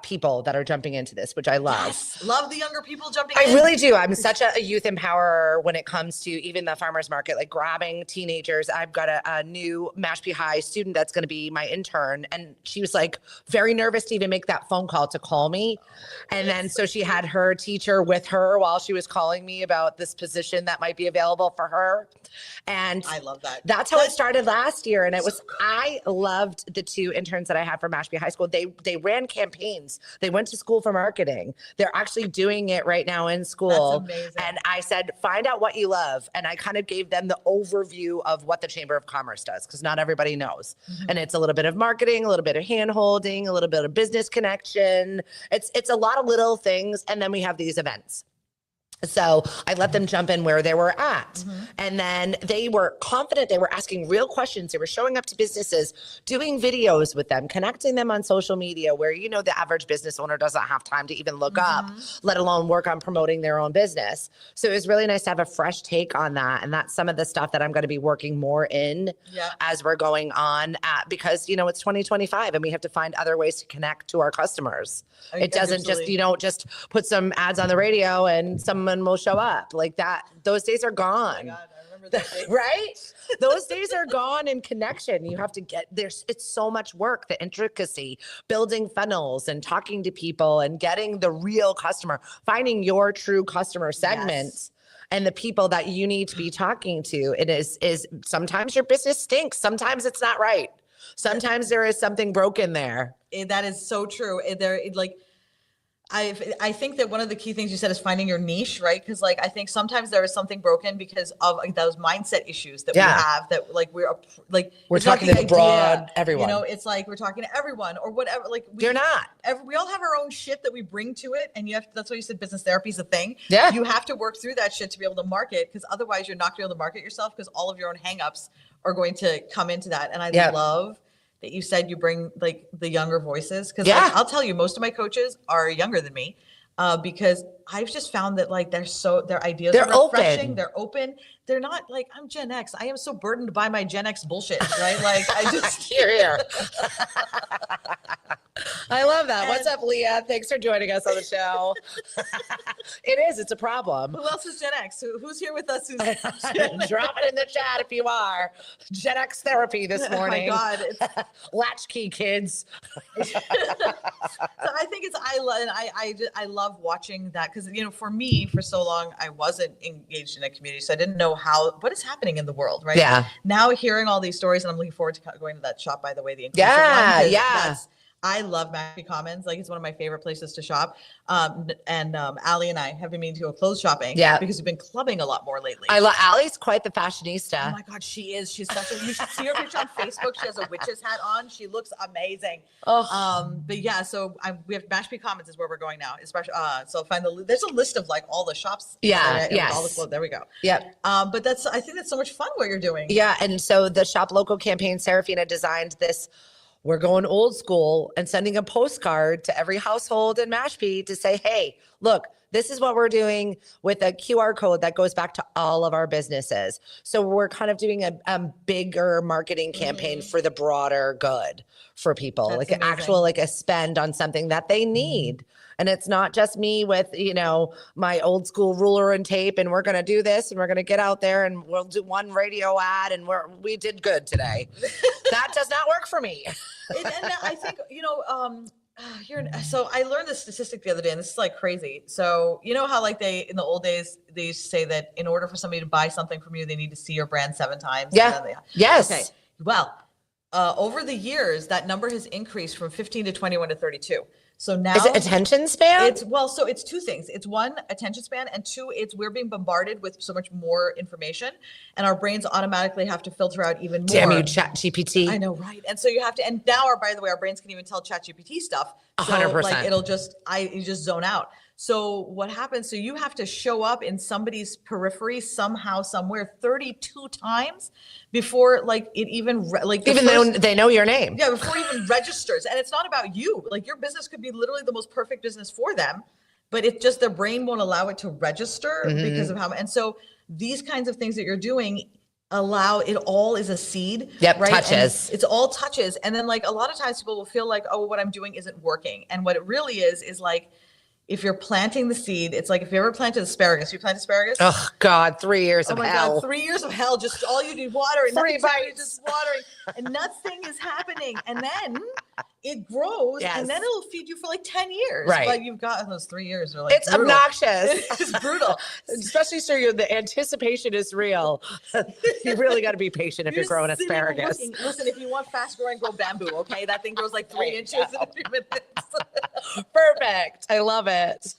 [SPEAKER 4] people that are jumping into this, which I love.
[SPEAKER 5] Yes. Love the younger people jumping in.
[SPEAKER 4] I really do. I'm such a youth empowerer when it comes to even the farmers market, like grabbing teenagers. I've got a new Mashpee High student that's going to be my intern. And she was like very nervous to even make that phone call to call me. And then so she had her teacher with her while she was calling me about this position that might be available for her. And
[SPEAKER 5] I love that.
[SPEAKER 4] That's how it started last year. And it was, I loved the 2 interns that I had from Mashpee High School. They ran campaigns. They went to school for marketing. They're actually doing it right now in school.
[SPEAKER 5] That's amazing.
[SPEAKER 4] And I said, find out what you love. And I kind of gave them the overview of what the Chamber of Commerce does, because not everybody knows. And it's a little bit of marketing, a little bit of hand holding, a little bit of business connection. It's a lot of little things. And then we have these events. So I let them jump in where they were at. And then they were confident. They were asking real questions. They were showing up to businesses, doing videos with them, connecting them on social media where, you know, the average business owner doesn't have time to even look up, let alone work on promoting their own business. So it was really nice to have a fresh take on that. And that's some of the stuff that I'm going to be working more in as we're going on because, you know, it's 2025 and we have to find other ways to connect to our customers. It doesn't just, you don't just put some ads on the radio and someone will show up like that. Those days are gone.
[SPEAKER 5] Oh my God, I remember those days.
[SPEAKER 4] Right? Those days are gone in connection. You have to get there's it's so much work, the intricacy, building funnels and talking to people and getting the real customer, finding your true customer segments. And the people that you need to be talking to. It is sometimes your business stinks. Sometimes it's not right. Sometimes there is something broken there.
[SPEAKER 5] That is so true. I think that one of the key things you said is finding your niche, right? Because like I think sometimes there is something broken because of like, those mindset issues that we have. That like we're
[SPEAKER 4] talking to the broad everyone.
[SPEAKER 5] You know, it's like we're talking to everyone or whatever. Like
[SPEAKER 4] you're not.
[SPEAKER 5] We all have our own shit that we bring to it, and you have. That's why you said business therapy is a thing.
[SPEAKER 4] Yeah,
[SPEAKER 5] you have to work through that shit to be able to market, because otherwise you're not going to be able to market yourself because all of your own hangups are going to come into that. And I love that you said you bring like the younger voices, because like, I'll tell you, most of my coaches are younger than me, because I've just found that like their ideas are refreshing, they're open, they're not like I'm Gen X. I am so burdened by my Gen X bullshit, right? Like I just
[SPEAKER 4] here. I love that. What's up, Leah? Thanks for joining us on the show. It's a problem.
[SPEAKER 5] Who else is Gen X? Who's here with us?
[SPEAKER 4] Drop it in the chat if you are. Gen X therapy this morning.
[SPEAKER 5] Oh my God.
[SPEAKER 4] Latchkey kids.
[SPEAKER 5] So I think I love watching that, because, you know, for me, for so long, I wasn't engaged in a community. So I didn't know what is happening in the world, right? Yeah. Now hearing all these stories, and I'm looking forward to going to that shop, by the way, the inclusive one. I love Mashpee Commons. Like, it's one of my favorite places to shop. And Allie and I have been meaning to go clothes shopping because we've been clubbing a lot more lately. Allie's quite the fashionista. Oh my God, she is. She's such a, you should see her picture on Facebook. She has a witch's hat on. She looks amazing. But yeah, so we have Mashpee Commons is where we're going now. Especially, so find there's a list of like all the shops. All the clothes. There we go. But I think that's so much fun what you're doing. Yeah. And so the Shop Local campaign, Serafina designed this. We're going old school and sending a postcard to every household in Mashpee to say, hey, look, this is what we're doing with a QR code that goes back to all of our businesses. So we're kind of doing a bigger marketing campaign for the broader good for people. That's like amazing. An actual, like a spend on something that they need. And it's not just me with, you know, my old school ruler and tape, and we're going to do this and we're going to get out there and we'll do one radio ad and we did good today. That does not work for me. And I think, you know, so I learned this statistic the other day, and this is like crazy. So you know how like in the old days, they used to say that in order for somebody to buy something from you, they need to see your brand 7 times. Yeah. Yes. Okay. Well, over the years, that number has increased from 15 to 21 to 32. So now, is it attention span? So it's 2 things. It's 1, attention span, and 2, we're being bombarded with so much more information, and our brains automatically have to filter out even more. Damn you, ChatGPT. I know, right? And so you have to, and now by the way, our brains can even tell ChatGPT stuff. So 100%. Like you just zone out. So what happens? So you have to show up in somebody's periphery somehow, somewhere 32 times before like it even though they know your name. Yeah, before it even registers. And it's not about you. Like your business could be literally the most perfect business for them, but it's just their brain won't allow it to register because of how. And so these kinds of things that you're doing allow it all is a seed. Yep, right? Touches. And it's all touches. And then like a lot of times people will feel like, oh, what I'm doing isn't working. And what it really is like, if you're planting the seed, it's like if you ever planted asparagus, you plant asparagus? Oh God, 3 years of hell. Oh my God, 3 years of hell. Just all you need water and 3 bites, just watering, and nothing is happening. And then it grows
[SPEAKER 4] Yes.
[SPEAKER 5] and then it'll feed you for like 10 years.
[SPEAKER 4] Right.
[SPEAKER 5] But you've got those 3 years are like
[SPEAKER 4] It's
[SPEAKER 5] brutal.
[SPEAKER 4] obnoxious.
[SPEAKER 5] It's brutal.
[SPEAKER 4] Especially so the anticipation is real. You really got to be patient if you're growing
[SPEAKER 5] sitting
[SPEAKER 4] asparagus.
[SPEAKER 5] looking. Listen, if you want fast growing, grow bamboo, okay? That thing grows like 3 inches in a few minutes.
[SPEAKER 4] Perfect. I love it.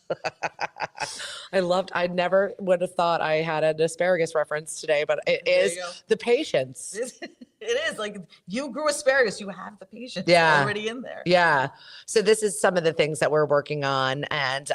[SPEAKER 4] I never would have thought I had an asparagus reference today, but it
[SPEAKER 5] There
[SPEAKER 4] is
[SPEAKER 5] you go.
[SPEAKER 4] the patience.
[SPEAKER 5] It is like you grew asparagus, you have the patience
[SPEAKER 4] Yeah.
[SPEAKER 5] already in there.
[SPEAKER 4] Yeah. So this is some of the things that we're working on. And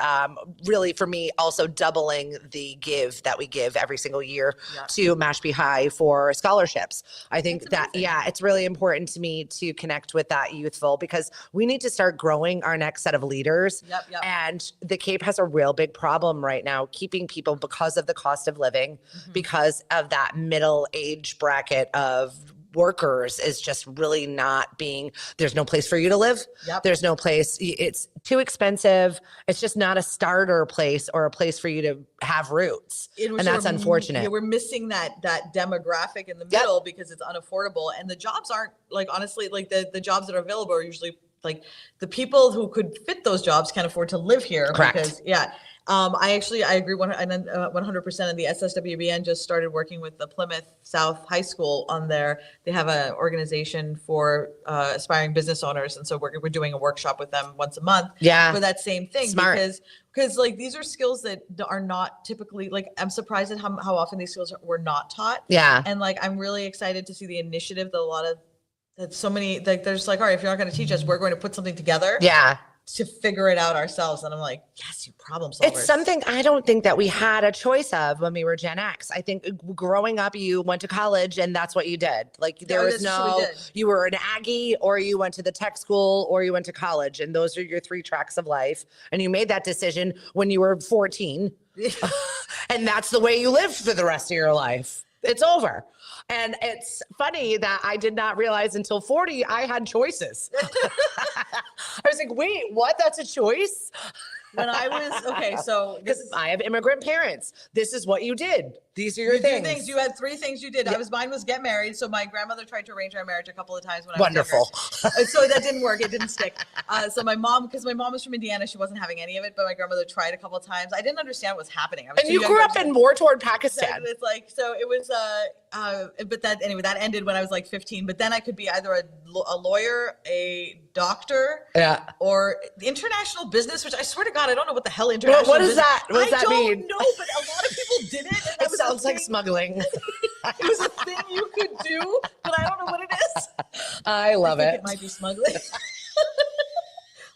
[SPEAKER 4] really for me, also doubling the give that we give every single year
[SPEAKER 5] Yeah.
[SPEAKER 4] to Mashpee High for scholarships. I think
[SPEAKER 5] That's
[SPEAKER 4] that,
[SPEAKER 5] amazing.
[SPEAKER 4] yeah, it's really important to me to connect with that youthful because we need to start growing our next set of leaders.
[SPEAKER 5] Yep, yep.
[SPEAKER 4] And the Cape has a real big problem right now, keeping people because of the cost of living, because of that middle age bracket of workers is just really not being, there's no place for you to live.
[SPEAKER 5] Yep.
[SPEAKER 4] There's no place, it's too expensive. It's just not a starter place or a place for you to have roots. And that's unfortunate.
[SPEAKER 5] Yeah, we're missing that demographic in the
[SPEAKER 4] Yep.
[SPEAKER 5] middle because it's unaffordable. And the jobs aren't like, honestly, like the jobs that are available are usually like the people who could fit those jobs can't afford to live here.
[SPEAKER 4] Correct.
[SPEAKER 5] Because, yeah. I agree 100%. And the SSWBN just started working with the Plymouth South High School on they have an organization for aspiring business owners. And so we're doing a workshop with them once a month
[SPEAKER 4] Yeah.
[SPEAKER 5] for that same thing.
[SPEAKER 4] Smart.
[SPEAKER 5] Because like these are skills that are not typically, like I'm surprised at how often these skills were not taught.
[SPEAKER 4] Yeah.
[SPEAKER 5] And like I'm really excited to see the initiative that so many, like there's like, all right, if you're not going to teach us, we're going to put something together.
[SPEAKER 4] Yeah.
[SPEAKER 5] To figure it out ourselves. And I'm like, yes, you problem solvers.
[SPEAKER 4] It's something I don't think that we had a choice of when we were Gen X. I think growing up, you went to college and that's what you did. Like there was you were an Aggie or you went to the tech school or you went to college. And those are your 3 tracks of life. And you made that decision when you were 14. And that's the way you lived for the rest of your life. It's over. And it's funny that I did not realize until 40, I had choices. I was like, wait, what? That's a choice?
[SPEAKER 5] When I was, okay, so
[SPEAKER 4] Because I have immigrant parents. This is what you did. These are your
[SPEAKER 5] you do
[SPEAKER 4] things.
[SPEAKER 5] things. You had 3 things you did. Mine was get married. So my grandmother tried to arrange our marriage a couple of times when I was
[SPEAKER 4] Wonderful.
[SPEAKER 5] younger. So that didn't work. It didn't stick. So my mom, because my mom was from Indiana, she wasn't having any of it, but my grandmother tried a couple of times. I didn't understand what was happening. I was
[SPEAKER 4] And
[SPEAKER 5] too
[SPEAKER 4] you
[SPEAKER 5] young
[SPEAKER 4] grew
[SPEAKER 5] to
[SPEAKER 4] up in
[SPEAKER 5] understand.
[SPEAKER 4] war toward Pakistan.
[SPEAKER 5] It's like, so it was, but that, anyway, that ended when I was like 15, but then I could be either a lawyer, a doctor,
[SPEAKER 4] Yeah.
[SPEAKER 5] or international business, which I swear to God, I don't know what the hell international
[SPEAKER 4] What is
[SPEAKER 5] business.
[SPEAKER 4] that? What does that mean?
[SPEAKER 5] I don't know, but a lot of people did it. And that
[SPEAKER 4] It
[SPEAKER 5] was a
[SPEAKER 4] sounds like
[SPEAKER 5] thing.
[SPEAKER 4] smuggling.
[SPEAKER 5] It was a thing you could do, but I don't know what it is.
[SPEAKER 4] I love
[SPEAKER 5] I think
[SPEAKER 4] it.
[SPEAKER 5] it might be smuggling.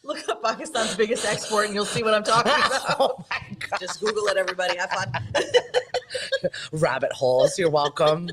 [SPEAKER 5] Look up Pakistan's biggest export and you'll see what I'm talking about.
[SPEAKER 4] Oh my God.
[SPEAKER 5] Just Google it, everybody. Have fun.
[SPEAKER 4] Rabbit holes. You're welcome.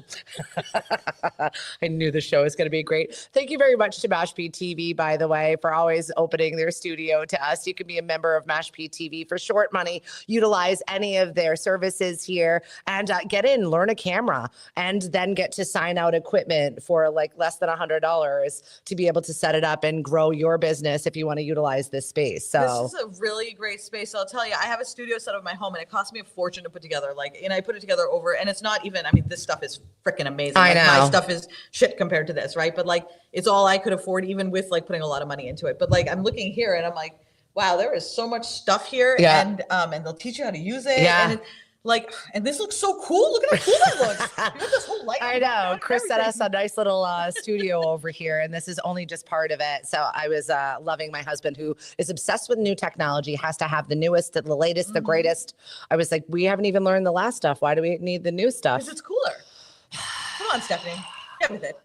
[SPEAKER 4] I knew the show was going to be great. Thank you very much to Mashpee TV, by the way, for always opening their studio to us. You can be a member of Mashpee TV for short money. Utilize any of their services here and get in, learn a camera, and then get to sign out equipment for like less than $100 to be able to set it up and grow your business if you want to utilize this space. So
[SPEAKER 5] This is a really great space. I'll tell you, I have a studio set up in my home and it cost me a fortune to put together. And I put it together over, and it's not even, I mean, this stuff is freaking amazing.
[SPEAKER 4] I know.
[SPEAKER 5] My stuff is shit compared to this, right? But like, it's all I could afford, even with like putting a lot of money into it. But like, I'm looking here and I'm like, wow, there is so much stuff here.
[SPEAKER 4] Yeah.
[SPEAKER 5] And they'll teach you how to use it.
[SPEAKER 4] Yeah.
[SPEAKER 5] And and this looks so cool. Look at how cool that looks. You got this whole light.
[SPEAKER 4] I know. Chris set us a nice little studio over here, and this is only just part of it. So I was loving my husband, who is obsessed with new technology, has to have the newest, the latest, the greatest. I was like, we haven't even learned the last stuff. Why do we need the new stuff?
[SPEAKER 5] Because it's cooler. Come on, Stephanie. Get with it.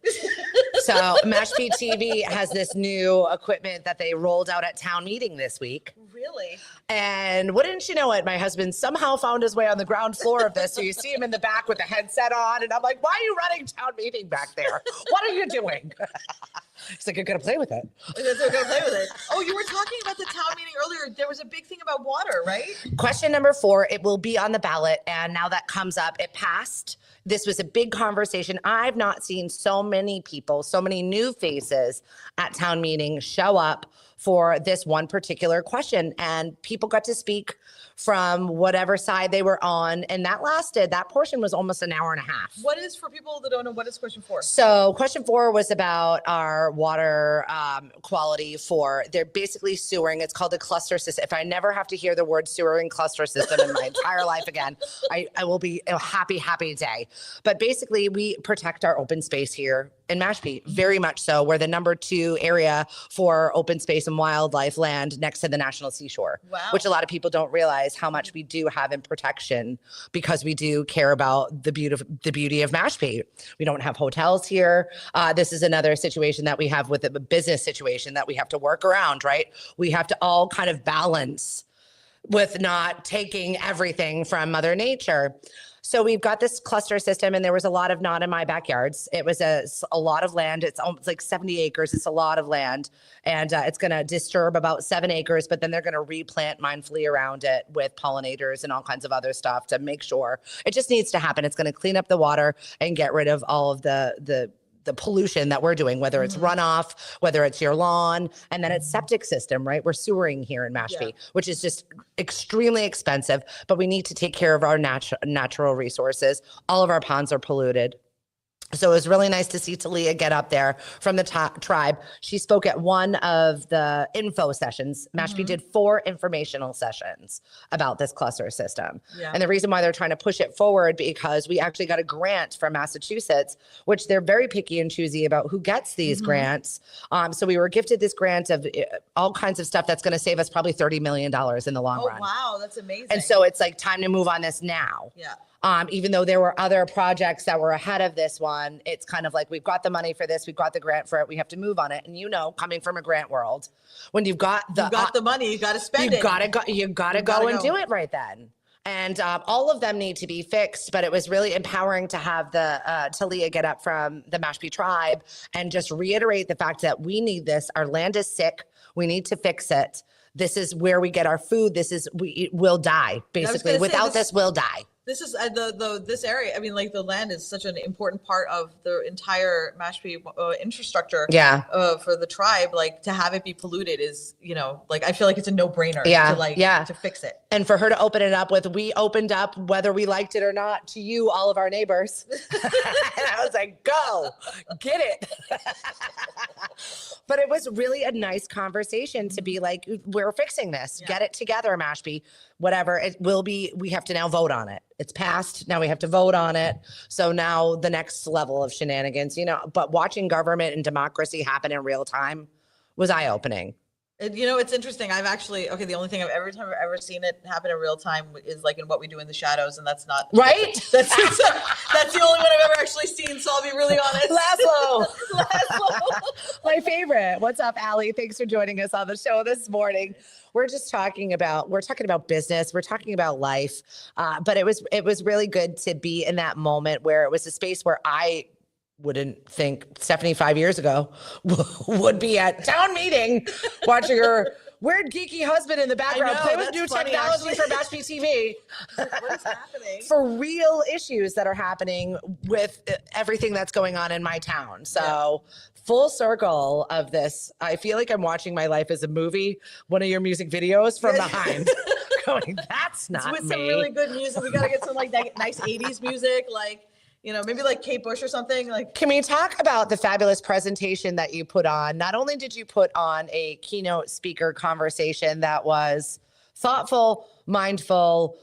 [SPEAKER 4] So Mashpee TV has this new equipment that they rolled out at town meeting this week.
[SPEAKER 5] Really?
[SPEAKER 4] And wouldn't you know it, my husband somehow found his way on the ground floor of this. So you see him in the back with the headset on. And I'm like, why are you running town meeting back there? What are you doing? He's like, you're going to play with it.
[SPEAKER 5] They're going to play with it. Oh, you were talking about the town meeting earlier. There was a big thing about water, right?
[SPEAKER 4] Question number 4, it will be on the ballot. And now that comes up, it passed. This was a big conversation. I've not seen so many people, so many new faces at town meeting show up for this one particular question. And people got to speak from whatever side they were on. And that portion was almost an hour and a half.
[SPEAKER 5] What is, for people that don't know, what is question 4?
[SPEAKER 4] So question 4 was about our water quality they're basically sewering. It's called a cluster system. If I never have to hear the word sewering cluster system in my entire life again, I will be a happy day. But basically we protect our open space here in Mashpee, very much so. We're the number 2 area for open space and wildlife land next to the National Seashore, which a lot of people don't realize how much we do have in protection because we do care about the beauty of Mashpee. We don't have hotels here. This is another situation that we have with a business situation that we have to work around, right? We have to all kind of balance with not taking everything from Mother Nature. So we've got this cluster system, and there was a lot of not in my backyards. It was a lot of land. It's almost like 70 acres. It's a lot of land, and it's going to disturb about 7 acres, but then they're going to replant mindfully around it with pollinators and all kinds of other stuff to make sure it just needs to happen. It's going to clean up the water and get rid of all of the pollution that we're doing, whether it's runoff, whether it's your lawn, and then it's septic system, right? We're sewering here in Mashpee, which is just extremely expensive, but we need to take care of our natural resources. All of our ponds are polluted. So it was really nice to see Talia get up there from the tribe. She spoke at one of the info sessions. Mashpee did 4 informational sessions about this cluster system. And the reason why they're trying to push it forward, because we actually got a grant from Massachusetts, which they're very picky and choosy about who gets these grants. So we were gifted this grant of all kinds of stuff that's going to save us probably $30 million in the long run.
[SPEAKER 5] Wow, that's amazing.
[SPEAKER 4] And so it's like time to move on this now. Even though there were other projects that were ahead of this one, it's kind of like, we've got the money for this, we've got the grant for it, we have to move on it. And coming from a grant world, when you've got the money, you got to spend it. You got to go and do it right then. And all of them need to be fixed, but it was really empowering to have Talia get up from the Mashpee tribe and just reiterate the fact that we need this. Our land is sick. We need to fix it. This is where we get our food. We'll die, basically. Without this, we'll die.
[SPEAKER 5] This is this area. I mean, like, the land is such an important part of the entire Mashpee infrastructure. For the tribe, like, to have it be polluted is, like, I feel like it's a no-brainer. To fix it.
[SPEAKER 4] And for her to open it up with, we opened up whether we liked it or not to you, all of our neighbors. And I was like, go, get it. But it was really a nice conversation to be like, we're fixing this. Get it together, Mashpee. Whatever it will be, we have to now vote on it. It's passed. Now we have to vote on it. So now the next level of shenanigans, but watching government and democracy happen in real time was eye-opening.
[SPEAKER 5] It's interesting. The only thing every time I've ever seen it happen in real time is like in What We Do in the Shadows, and that's not
[SPEAKER 4] right.
[SPEAKER 5] That's the only one I've ever actually seen. So I'll be really honest.
[SPEAKER 4] Laszlo, my favorite. What's up, Allie? Thanks for joining us on the show this morning. We're talking about business. We're talking about life. But it was really good to be in that moment where it was a space where I wouldn't think Stephanie 5 years ago would be at town meeting watching her weird geeky husband in the background play with new technology for Mashpee TV.
[SPEAKER 5] What is happening?
[SPEAKER 4] For real issues that are happening with everything that's going on in my town. So full circle of this. I feel like I'm watching my life as a movie, one of your music videos from behind. Going, that's not
[SPEAKER 5] with
[SPEAKER 4] me.
[SPEAKER 5] Some really good music. We got to get some like that nice 80s music, like, maybe like Kate Bush or something. Like,
[SPEAKER 4] can we talk about the fabulous presentation that you put on? Not only did you put on a keynote speaker conversation that was thoughtful, mindful,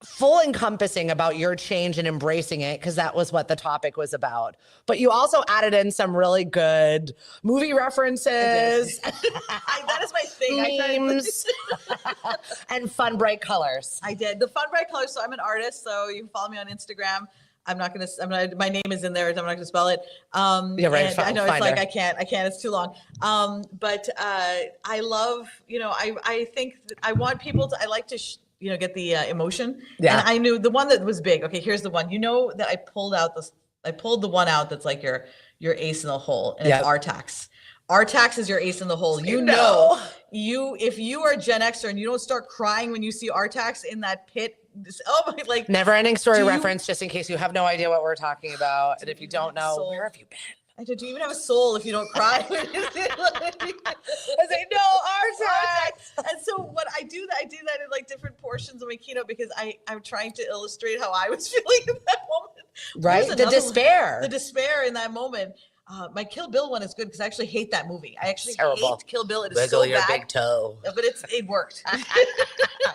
[SPEAKER 4] full encompassing about your change and embracing it, because that was what the topic was about. But you also added in some really good movie references.
[SPEAKER 5] That is my thing.
[SPEAKER 4] Memes and fun, bright colors.
[SPEAKER 5] I did. The fun, bright colors. So I'm an artist, so you can follow me on Instagram. My name is in there. I'm not going to spell it.
[SPEAKER 4] Yeah, right.
[SPEAKER 5] I know it's like, I can't, it's too long. But I love, I think I want people to, I like to, get the emotion.
[SPEAKER 4] Yeah.
[SPEAKER 5] And I knew the one that was big. Okay, here's the one, that I pulled the one out that's like your ace in the hole, and it's RTAX. RTAX is your ace in the hole. If you are Gen Xer and you don't start crying when you see RTAX in that pit,
[SPEAKER 4] never ending story reference, just in case you have no idea what we're talking about. And if you don't know, where have you been?
[SPEAKER 5] I said, do you even have a soul if you don't cry?
[SPEAKER 4] I say, no,
[SPEAKER 5] because I'm trying to illustrate how I was feeling in that moment.
[SPEAKER 4] Right? The despair.
[SPEAKER 5] The despair in that moment. My Kill Bill one is good because I actually hate that movie. I actually hate Kill Bill. It is
[SPEAKER 4] Wiggle
[SPEAKER 5] so
[SPEAKER 4] your
[SPEAKER 5] bad.
[SPEAKER 4] big toe.
[SPEAKER 5] But it worked.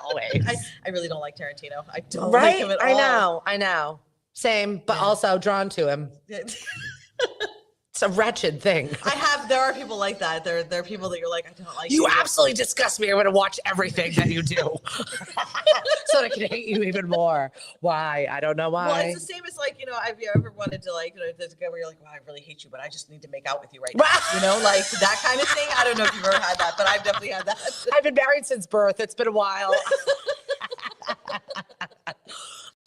[SPEAKER 4] Always.
[SPEAKER 5] I really don't like Tarantino. I don't like him at all.
[SPEAKER 4] I know. Same, but also drawn to him. It's a wretched thing.
[SPEAKER 5] There are people like that. There are people that you're like, I don't like
[SPEAKER 4] you. Absolutely disgust me. I'm going to watch everything that you do so that I can hate you even more. Why? I don't know why.
[SPEAKER 5] Well, it's the same as like, have you ever wanted to like, there's a guy where you're like, well, I really hate you, but I just need to make out with you right now. Like that kind of thing. I don't know if you've ever had that, but I've definitely had that.
[SPEAKER 4] I've been married since birth. It's been a while.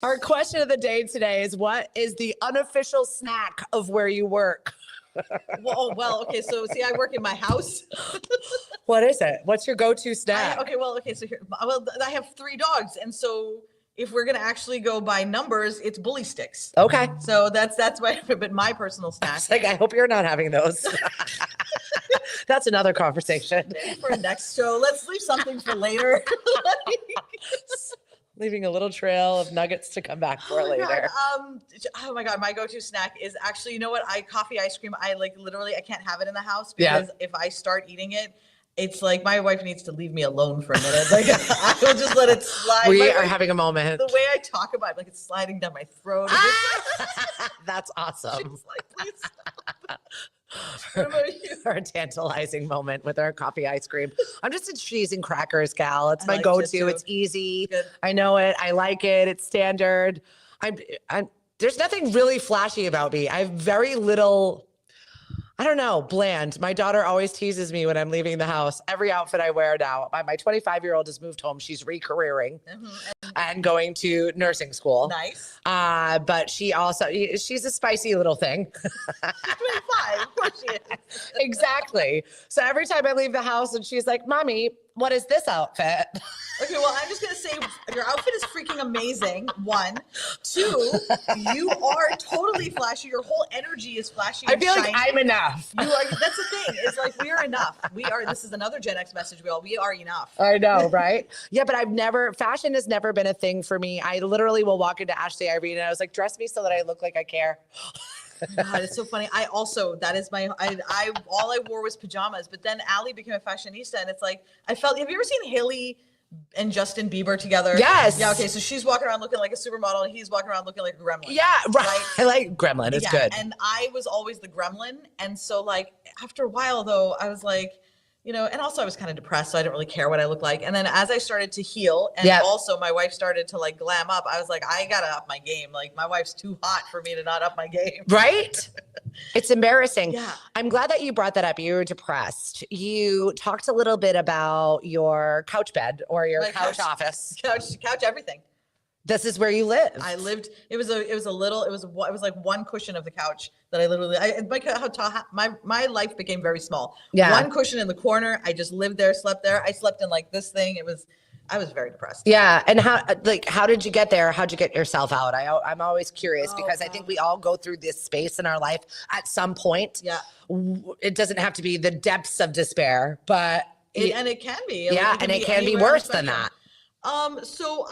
[SPEAKER 4] Our question of the day today is, what is the unofficial snack of where you work?
[SPEAKER 5] Okay. So see, I work in my house.
[SPEAKER 4] What is it? What's your go-to snack?
[SPEAKER 5] So here, I have 3 dogs. And so if we're going to actually go by numbers, it's bully sticks.
[SPEAKER 4] Okay.
[SPEAKER 5] So that's my personal snack.
[SPEAKER 4] I hope you're not having those. That's another conversation.
[SPEAKER 5] For next show, let's leave something for later.
[SPEAKER 4] Leaving a little trail of nuggets to come back for later.
[SPEAKER 5] Oh my God. My go-to snack is actually, you know what? Coffee ice cream. I can't have it in the house because if I start eating it, it's like my wife needs to leave me alone for a minute. Like I will just let it slide.
[SPEAKER 4] We are having a moment.
[SPEAKER 5] The way I talk about it, like it's sliding down my throat.
[SPEAKER 4] That's awesome.
[SPEAKER 5] She's like, please stop. What about you?
[SPEAKER 4] Our tantalizing moment with our coffee ice cream. I'm just a cheese and crackers gal. It's my
[SPEAKER 5] like
[SPEAKER 4] go-to. It's easy.
[SPEAKER 5] Good.
[SPEAKER 4] I know it. I like it. It's standard. There's nothing really flashy about me. I have very little, I don't know, bland. My daughter always teases me when I'm leaving the house. Every outfit I wear now. My 25-year-old has moved home. She's re-careering and going to nursing school.
[SPEAKER 5] Nice.
[SPEAKER 4] But she's a spicy little thing.
[SPEAKER 5] 25, of course she is.
[SPEAKER 4] Exactly. So every time I leave the house and she's like, Mommy, what is this outfit?
[SPEAKER 5] Okay, well, I'm just going to say your outfit is freaking amazing. 1. 2, you are totally flashy. Your whole energy is flashy.
[SPEAKER 4] I feel like I'm enough.
[SPEAKER 5] You are. That's the thing. It's like we are enough. This is another Gen X message. We are enough.
[SPEAKER 4] I know, right? Yeah, but fashion has never been a thing for me. I literally will walk into Ashley Irene and I was like, dress me so that I look like I care.
[SPEAKER 5] God, it's so funny. I all I wore was pajamas, but then Allie became a fashionista and it's like, have you ever seen Haley and Justin Bieber together?
[SPEAKER 4] Yes.
[SPEAKER 5] Yeah. Okay. So she's walking around looking like a supermodel and he's walking around looking like a gremlin.
[SPEAKER 4] Yeah. Right. I like gremlin. It's good.
[SPEAKER 5] And I was always the gremlin. And so like after a while though, I was like, and also I was kind of depressed, so I didn't really care what I looked like. And then as I started to heal and also my wife started to like glam up, I was like, I gotta up my game. Like my wife's too hot for me to not up my game.
[SPEAKER 4] Right? It's embarrassing.
[SPEAKER 5] Yeah.
[SPEAKER 4] I'm glad that you brought that up. You were depressed. You talked a little bit about your couch bed or your couch office.
[SPEAKER 5] Couch, everything.
[SPEAKER 4] This is where you live.
[SPEAKER 5] I lived. It was like one cushion of the couch that I literally. My life became very small.
[SPEAKER 4] Yeah.
[SPEAKER 5] One cushion in the corner. I just lived there, slept there. I slept in like this thing. I was very depressed.
[SPEAKER 4] Yeah. And how did you get there? How'd you get yourself out? I'm always curious because I think we all go through this space in our life at some point.
[SPEAKER 5] Yeah.
[SPEAKER 4] It doesn't have to be the depths of despair, but
[SPEAKER 5] it can be.
[SPEAKER 4] Yeah. And it can be worse than that.
[SPEAKER 5] So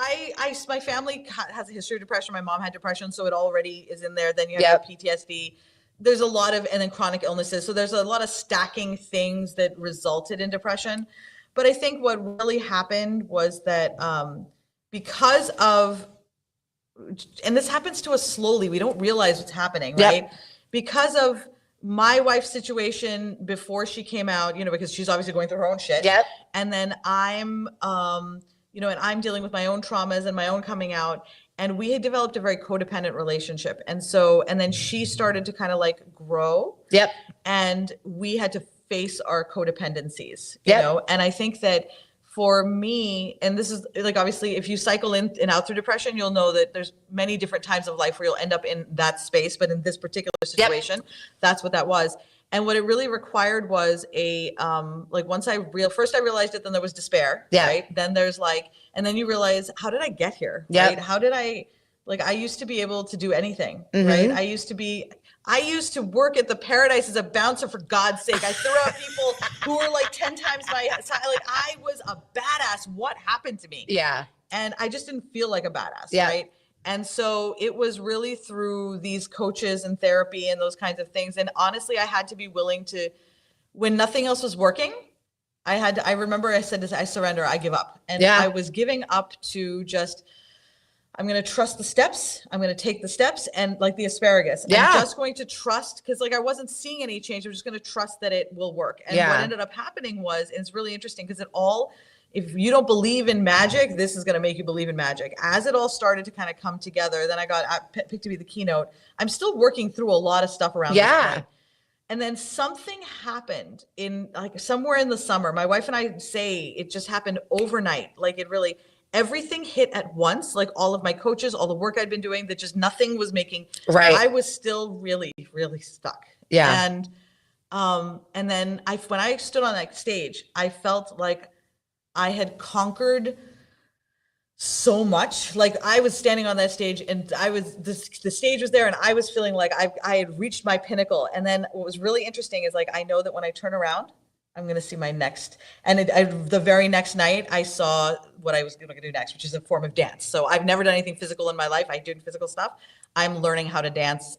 [SPEAKER 5] my family has a history of depression. My mom had depression, so it already is in there. Then you have PTSD. There's a lot of, and then chronic illnesses. So there's a lot of stacking things that resulted in depression. But I think what really happened was that because of, and this happens to us slowly, we don't realize what's happening, right? Because of my wife's situation before she came out, because she's obviously going through her own shit.
[SPEAKER 4] Yep.
[SPEAKER 5] And then I'm, and I'm dealing with my own traumas and my own coming out. And we had developed a very codependent relationship. And then she started to kind of like grow. Yep. And we had to face our codependencies, you know? And I think that for me, and this is like, obviously, if you cycle in and out through depression, you'll know that there's many different times of life where you'll end up in that space. But in this particular situation, that's what that was. And what it really required was first I realized it, then there was despair, right? Then there's and then you realize, how did I get here? Right? How did I used to be able to do anything, right? I used to work at the Paradise as a bouncer, for God's sake. I threw out people who were like 10 times my size. Like I was a badass. What happened to me? Yeah. and I just didn't feel like a badass,
[SPEAKER 4] Yeah.
[SPEAKER 5] right? And so it was really through these coaches and therapy and those kinds of things. And honestly, I had to be willing to, when nothing else was working, I remember I said this, I surrender, I give up. And I was giving up to just, I'm going to trust the steps. I'm going to take the steps, and like the asparagus, I'm just going to trust, because like I wasn't seeing any change. I'm just going to trust that it will work. And what ended up happening was, and it's really interesting because if you don't believe in magic, this is going to make you believe in magic. As it all started to kind of come together, then I got picked to be the keynote. I'm still working through a lot of stuff around this point. And then something happened in like somewhere in the summer. My wife and I say it just happened overnight. Like it really, everything hit at once. Like all of my coaches, all the work I'd been doing, that just nothing was making. Right. I was still really, really stuck. Yeah. And then when I stood on that stage, I felt like I had conquered so much. Like I was standing on that stage, and the stage was there, and I was feeling like I had reached my pinnacle. And then what was really interesting is like, I know that when I turn around, I'm going to see my next, and the very next night I saw what I was going to do next, which is a form of dance. So I've never done anything physical in my life. I did physical stuff. I'm learning how to dance,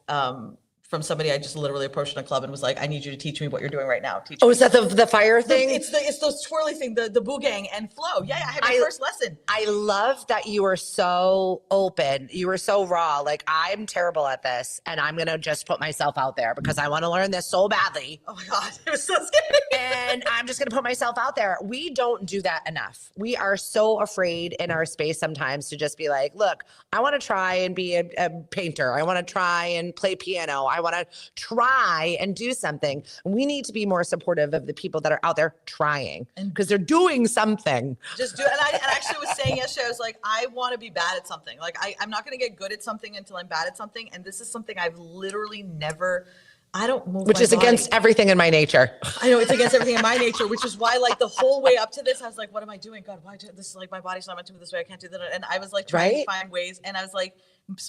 [SPEAKER 5] from somebody I just literally approached in a club and was like, I need you to teach me what you're doing right now. Teach me.
[SPEAKER 4] Is that the fire thing?
[SPEAKER 5] It's the twirly thing, the boogang and flow. Yeah, I had my first lesson.
[SPEAKER 4] I love that you were so open. You were so raw. Like, I'm terrible at this, and I'm going to just put myself out there because I want to learn this so badly.
[SPEAKER 5] Oh my God, it was so scary.
[SPEAKER 4] And I'm just going to put myself out there. We don't do that enough. We are so afraid in our space sometimes to just be like, look, I want to try and be a painter. I want to try and play piano. I want to try and do something. We need to be more supportive of the people that are out there trying, because they're doing something.
[SPEAKER 5] Just do it. And I actually was saying yesterday, I was like, I want to be bad at something. Like I'm not going to get good at something until I'm bad at something. And this is something I've literally never, I don't move.
[SPEAKER 4] Which is
[SPEAKER 5] body.
[SPEAKER 4] Against everything in my nature.
[SPEAKER 5] I know it's against everything in my nature, which is why like the whole way up to this, I was like, what am I doing? God, why do this? Is like, my body's not meant to move this way. I can't do that. And I was like trying to find ways. And I was like,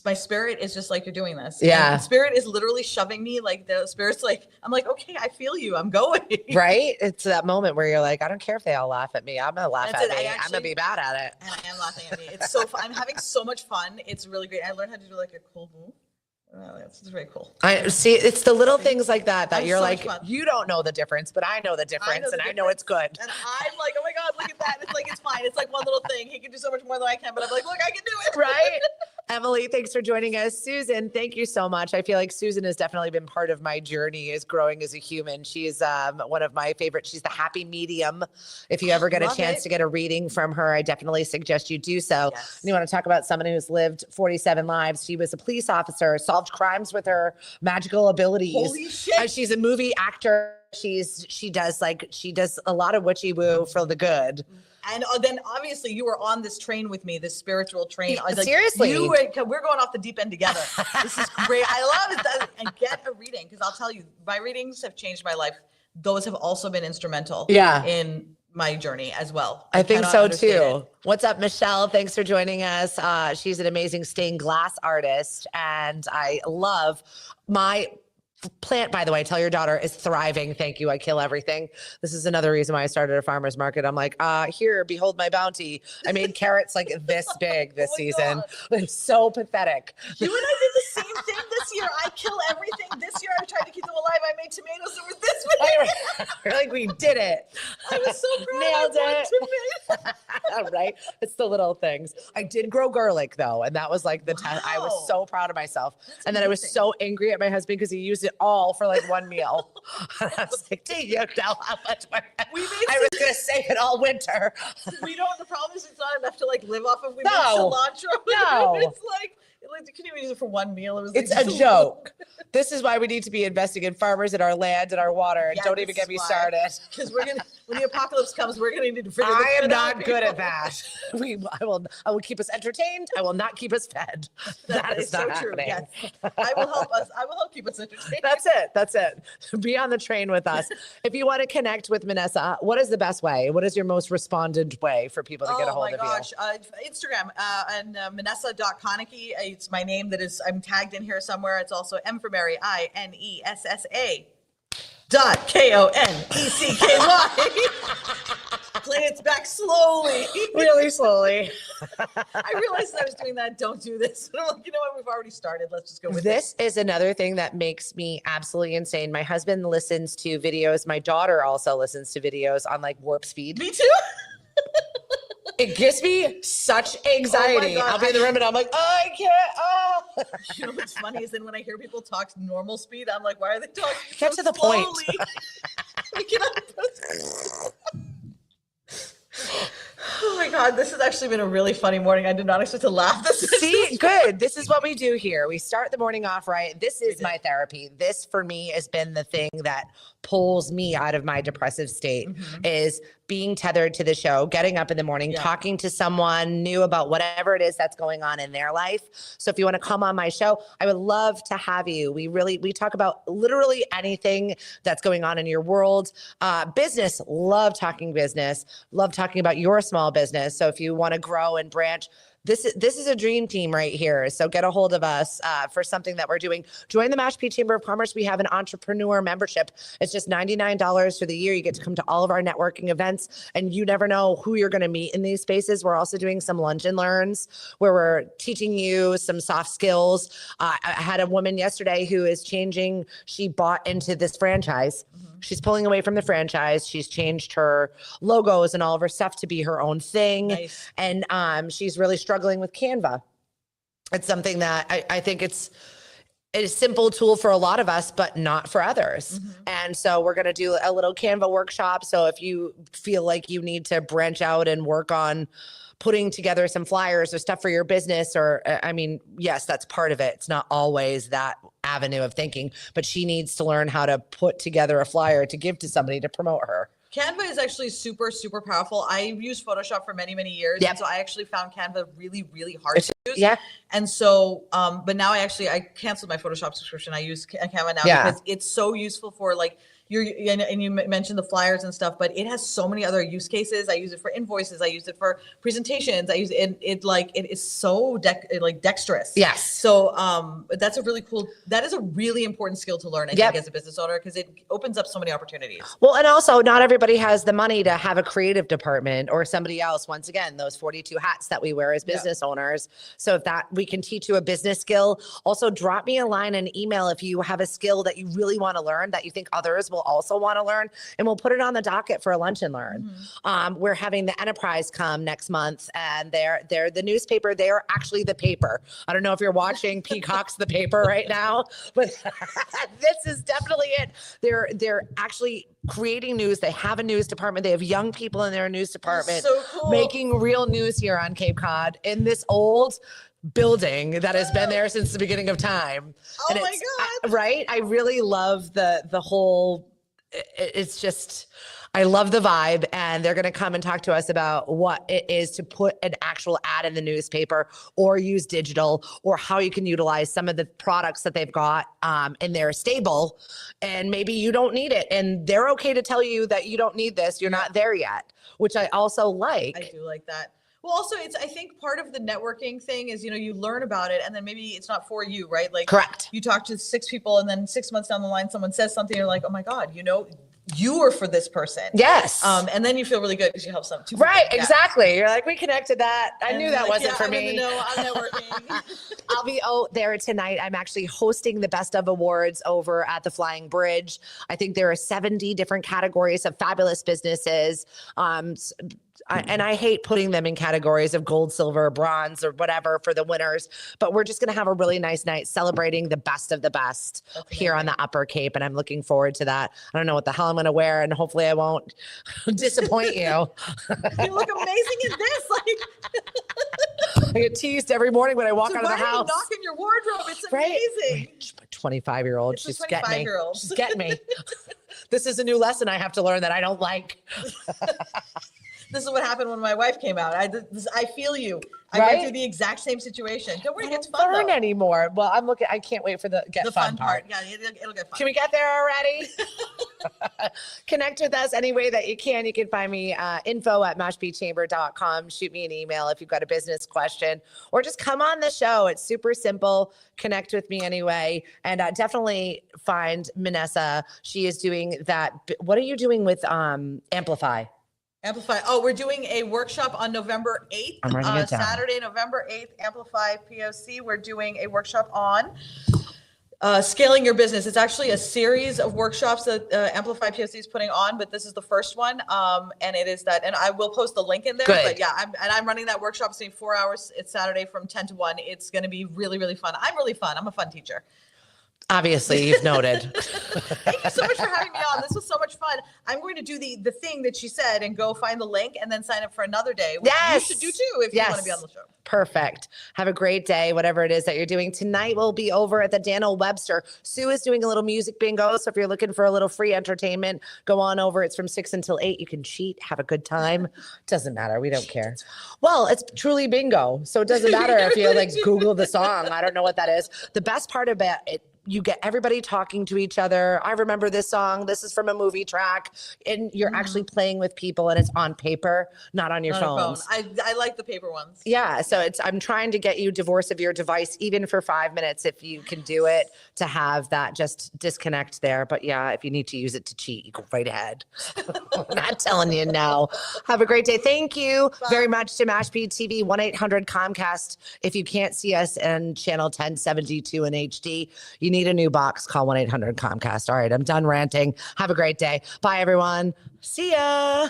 [SPEAKER 5] my spirit is just like, you're doing this. Yeah. And spirit is literally shoving me, like the spirit's like, I'm like, okay, I feel you. I'm going.
[SPEAKER 4] Right. It's that moment where you're like, I don't care if they all laugh at me. I'm going to laugh at me. I'm going to be bad at it.
[SPEAKER 5] And I am laughing at me. It's so fun. I'm having so much fun. It's really great. I learned how to do like a cool move. Oh, it's very cool.
[SPEAKER 4] I see. It's the little things like that you're so like, you don't know the difference, but I know the difference, I know it's good.
[SPEAKER 5] And I'm like, oh my God, look at that. It's like, it's fine. It's like one little thing. He can do so much more than I can, but I'm like, look, I can do it.
[SPEAKER 4] Right. Emily, thanks for joining us. Susan, thank you so much. I feel like Susan has definitely been part of my journey as growing as a human. She's one of my favorites. She's the happy medium. If you ever get a chance to get a reading from her, I definitely suggest you do so. Yes. And you want to talk about someone who's lived 47 lives. She was a police officer, solved crimes with her magical abilities.
[SPEAKER 5] Holy shit.
[SPEAKER 4] She's a movie actor. She does a lot of witchy woo for the good.
[SPEAKER 5] And then obviously you were on this train with me, this spiritual train. I was like,
[SPEAKER 4] seriously,
[SPEAKER 5] we're going off the deep end together. This is great. I love it. And get a reading, because I'll tell you, my readings have changed my life. Those have also been instrumental in my journey as well.
[SPEAKER 4] I think so too. What's up, Michelle? Thanks for joining us. She's an amazing stained glass artist, and I love my plant, by the way, tell your daughter, is thriving. Thank you. I kill everything. This is another reason why I started a farmer's market. I'm like, here, behold my bounty. I made carrots like this big this season. It's so pathetic.
[SPEAKER 5] You and I did the same thing this year. I kill everything. This year I tried to keep them alive. I made tomatoes that were this big.
[SPEAKER 4] We're like, we did it.
[SPEAKER 5] I was so proud.
[SPEAKER 4] Nailed it. Right? It's the little things. I did grow garlic though. And that was like the time. I was so proud of myself. And then I was so angry at my husband because he used it all for like one meal. I was like, do you know how much I was going to save it all winter.
[SPEAKER 5] We don't, the problem is it's not enough to like live off of. We made cilantro.
[SPEAKER 4] No.
[SPEAKER 5] It's like, can you use it for one meal?
[SPEAKER 4] It's a joke. This is why we need to be investing in farmers and our land and our water. And don't even get me started.
[SPEAKER 5] Because when the apocalypse comes, we're going to need to figure this out.
[SPEAKER 4] I am not good at that. I will keep us entertained. I will not keep us fed. That is not
[SPEAKER 5] so
[SPEAKER 4] happening.
[SPEAKER 5] True. Yes. I will help us. I will help keep us entertained.
[SPEAKER 4] That's it. Be on the train with us. If you want to connect with Minessa, what is the best way? What is your most responded way for people to get a hold of you?
[SPEAKER 5] Oh my gosh. Instagram and Minessa.Konecky. It's my name I'm tagged in here somewhere. It's also M for Mary, INESSA .KONECKY. Play it back slowly.
[SPEAKER 4] Really slowly.
[SPEAKER 5] I realized I was doing that. Don't do this. But I'm like, you know what? We've already started. Let's just go with
[SPEAKER 4] This is another thing that makes me absolutely insane. My husband listens to videos. My daughter also listens to videos on like warp speed.
[SPEAKER 5] Me too.
[SPEAKER 4] It gives me such anxiety.
[SPEAKER 5] God.
[SPEAKER 4] I'll be in the room and I'm like, oh, I can't. Oh.
[SPEAKER 5] You know what's funny is then when I hear people talk normal speed, I'm like, why are they talking
[SPEAKER 4] Get
[SPEAKER 5] so
[SPEAKER 4] to the point.
[SPEAKER 5] slowly? Like, you know, oh my God, this has actually been a really funny morning. I did not expect to laugh this.
[SPEAKER 4] See, good. This is what we do here. We start the morning off right. This is my therapy. This for me has been the thing that pulls me out of my depressive state is being tethered to the show, getting up in the morning, talking to someone new about whatever it is that's going on in their life. So if you want to come on my show, I would love to have you. We talk about literally anything that's going on in your world. Business, love talking business, love talking about your small business. So if you want to grow and branch, this is a dream team right here. So get a hold of us for something that we're doing. Join the Mashpee Chamber of Commerce. We have an entrepreneur membership. It's just $99 for the year. You get to come to all of our networking events, and you never know who you're going to meet in these spaces. We're also doing some lunch and learns where we're teaching you some soft skills. I had a woman yesterday who is changing. She bought into this franchise. She's pulling away from the franchise. She's changed her logos and all of her stuff to be her own thing.
[SPEAKER 5] Nice.
[SPEAKER 4] And she's really struggling with Canva. It's something that I think it's a simple tool for a lot of us, but not for others. And so we're going to do a little Canva workshop. So if you feel like you need to branch out and work on putting together some flyers or stuff for your business, or I mean, yes, that's part of it. It's not always that avenue of thinking, but she needs to learn how to put together a flyer to give to somebody to promote her.
[SPEAKER 5] Canva is actually super, super powerful. I've used Photoshop for many, many years. And so I actually found Canva really, really hard to use.
[SPEAKER 4] Yeah.
[SPEAKER 5] And so, but now I canceled my Photoshop subscription. I use Canva now because it's so useful for like, and you mentioned the flyers and stuff, but it has so many other use cases. I use it for invoices. I use it for presentations. I use it, it is so dexterous.
[SPEAKER 4] Yes.
[SPEAKER 5] So that's a really cool, that is a really important skill to learn, I think, as a business owner, because it opens up so many opportunities.
[SPEAKER 4] Well, and also not everybody has the money to have a creative department or somebody else. Once again, those 42 hats that we wear as business owners. So if that we can teach you a business skill, also drop me a line and email if you have a skill that you really want to learn that you think others will also want to learn, and we'll put it on the docket for a lunch and learn. We're having the Enterprise come next month, and they're the newspaper. They are actually the paper. I don't know if you're watching Peacock's The Paper right now, but this is definitely it. They're actually creating news. They have a news department. They have young people in their news department
[SPEAKER 5] So cool.
[SPEAKER 4] making real news here on Cape Cod in this old building that has been there since the beginning of time.
[SPEAKER 5] Oh
[SPEAKER 4] And
[SPEAKER 5] my God.
[SPEAKER 4] Right? I really love the whole, it's just, I love the vibe, and they're going to come and talk to us about what it is to put an actual ad in the newspaper or use digital, or how you can utilize some of the products that they've got in their stable. And maybe you don't need it, and they're okay to tell you that you don't need this. You're not there yet, which I also like.
[SPEAKER 5] I do like that. Well, also, I think part of the networking thing is, you learn about it, and then maybe it's not for you, right? Like,
[SPEAKER 4] Correct.
[SPEAKER 5] You talk to 6 people, and then 6 months down the line, someone says something, you're like, oh my God, you are for this person.
[SPEAKER 4] Yes.
[SPEAKER 5] And then you feel really good because you help some 2 people.
[SPEAKER 4] Right, exactly. You're like, we connected that. I knew that wasn't for me.
[SPEAKER 5] No, I'm networking.
[SPEAKER 4] I'll be there tonight. I'm actually hosting the Best of Awards over at the Flying Bridge. I think there are 70 different categories of fabulous businesses. And I hate putting them in categories of gold, silver, bronze, or whatever for the winners, but we're just going to have a really nice night celebrating the best of the best here on the Upper Cape. And I'm looking forward to that. I don't know what the hell I'm going to wear, and hopefully I won't disappoint you.
[SPEAKER 5] You look amazing in this.
[SPEAKER 4] I get teased every morning when I walk out of the house.
[SPEAKER 5] Knock in your wardrobe. It's amazing.
[SPEAKER 4] My 25-year-old, she's getting me.
[SPEAKER 5] 25-year-old.
[SPEAKER 4] She's getting me. This is a new lesson I have to learn that I don't like.
[SPEAKER 5] This is what happened when my wife came out. I feel you. I
[SPEAKER 4] Right?
[SPEAKER 5] went through the exact same situation. Don't worry,
[SPEAKER 4] I
[SPEAKER 5] it's
[SPEAKER 4] don't
[SPEAKER 5] fun
[SPEAKER 4] learn
[SPEAKER 5] though.
[SPEAKER 4] anymore. Well, I can't wait for the fun part.
[SPEAKER 5] Yeah, it'll get fun.
[SPEAKER 4] Can we get there already? Connect with us any way that you can. You can find me info@mashpeechamber.com. Shoot me an email if you've got a business question, or just come on the show. It's super simple. Connect with me anyway. And definitely find Minessa. She is doing that. What are you doing with Amplify?
[SPEAKER 5] Amplify. Oh, we're doing a workshop on November 8th.
[SPEAKER 4] I'm writing it down.
[SPEAKER 5] Saturday, November 8th, Amplify POC. We're doing a workshop on scaling your business. It's actually a series of workshops that Amplify POC is putting on, but this is the first one. And it is that, and I will post the link in there.
[SPEAKER 4] Good.
[SPEAKER 5] But yeah, I'm running that workshop. It's 4 hours. It's Saturday from 10 to 1. It's going to be really, really fun. I'm really fun. I'm a fun teacher.
[SPEAKER 4] Obviously, you've noted.
[SPEAKER 5] Thank you so much for having me on. This was so much fun. I'm going to do the thing that she said and go find the link and then sign up for another day. Which
[SPEAKER 4] Yes.
[SPEAKER 5] you should do too if you want to be on the show.
[SPEAKER 4] Perfect. Have a great day, whatever it is that you're doing. Tonight we'll be over at the Daniel Webster. Sue is doing a little music bingo. So if you're looking for a little free entertainment, go on over. It's from 6 until 8. You can cheat, have a good time. Doesn't matter. We don't care. Well, it's truly bingo. So it doesn't matter if you like Google the song. I don't know what that is. The best part about it, you get everybody talking to each other. I remember this song. This is from a movie track. And you're actually playing with people and it's on paper, not on your phones.
[SPEAKER 5] I like the paper ones.
[SPEAKER 4] Yeah. So I'm trying to get you divorce of your device, even for 5 minutes, if you can do it, to have that just disconnect there. But yeah, if you need to use it to cheat, you go right ahead. I'm not telling you no. Have a great day. Thank you very much to Mashpee TV, 1-800-COMCAST. If you can't see us in channel 1072 in HD, you need a new box, call 1-800-COMCAST. All right, I'm done ranting. Have a great day. Bye, everyone. See ya.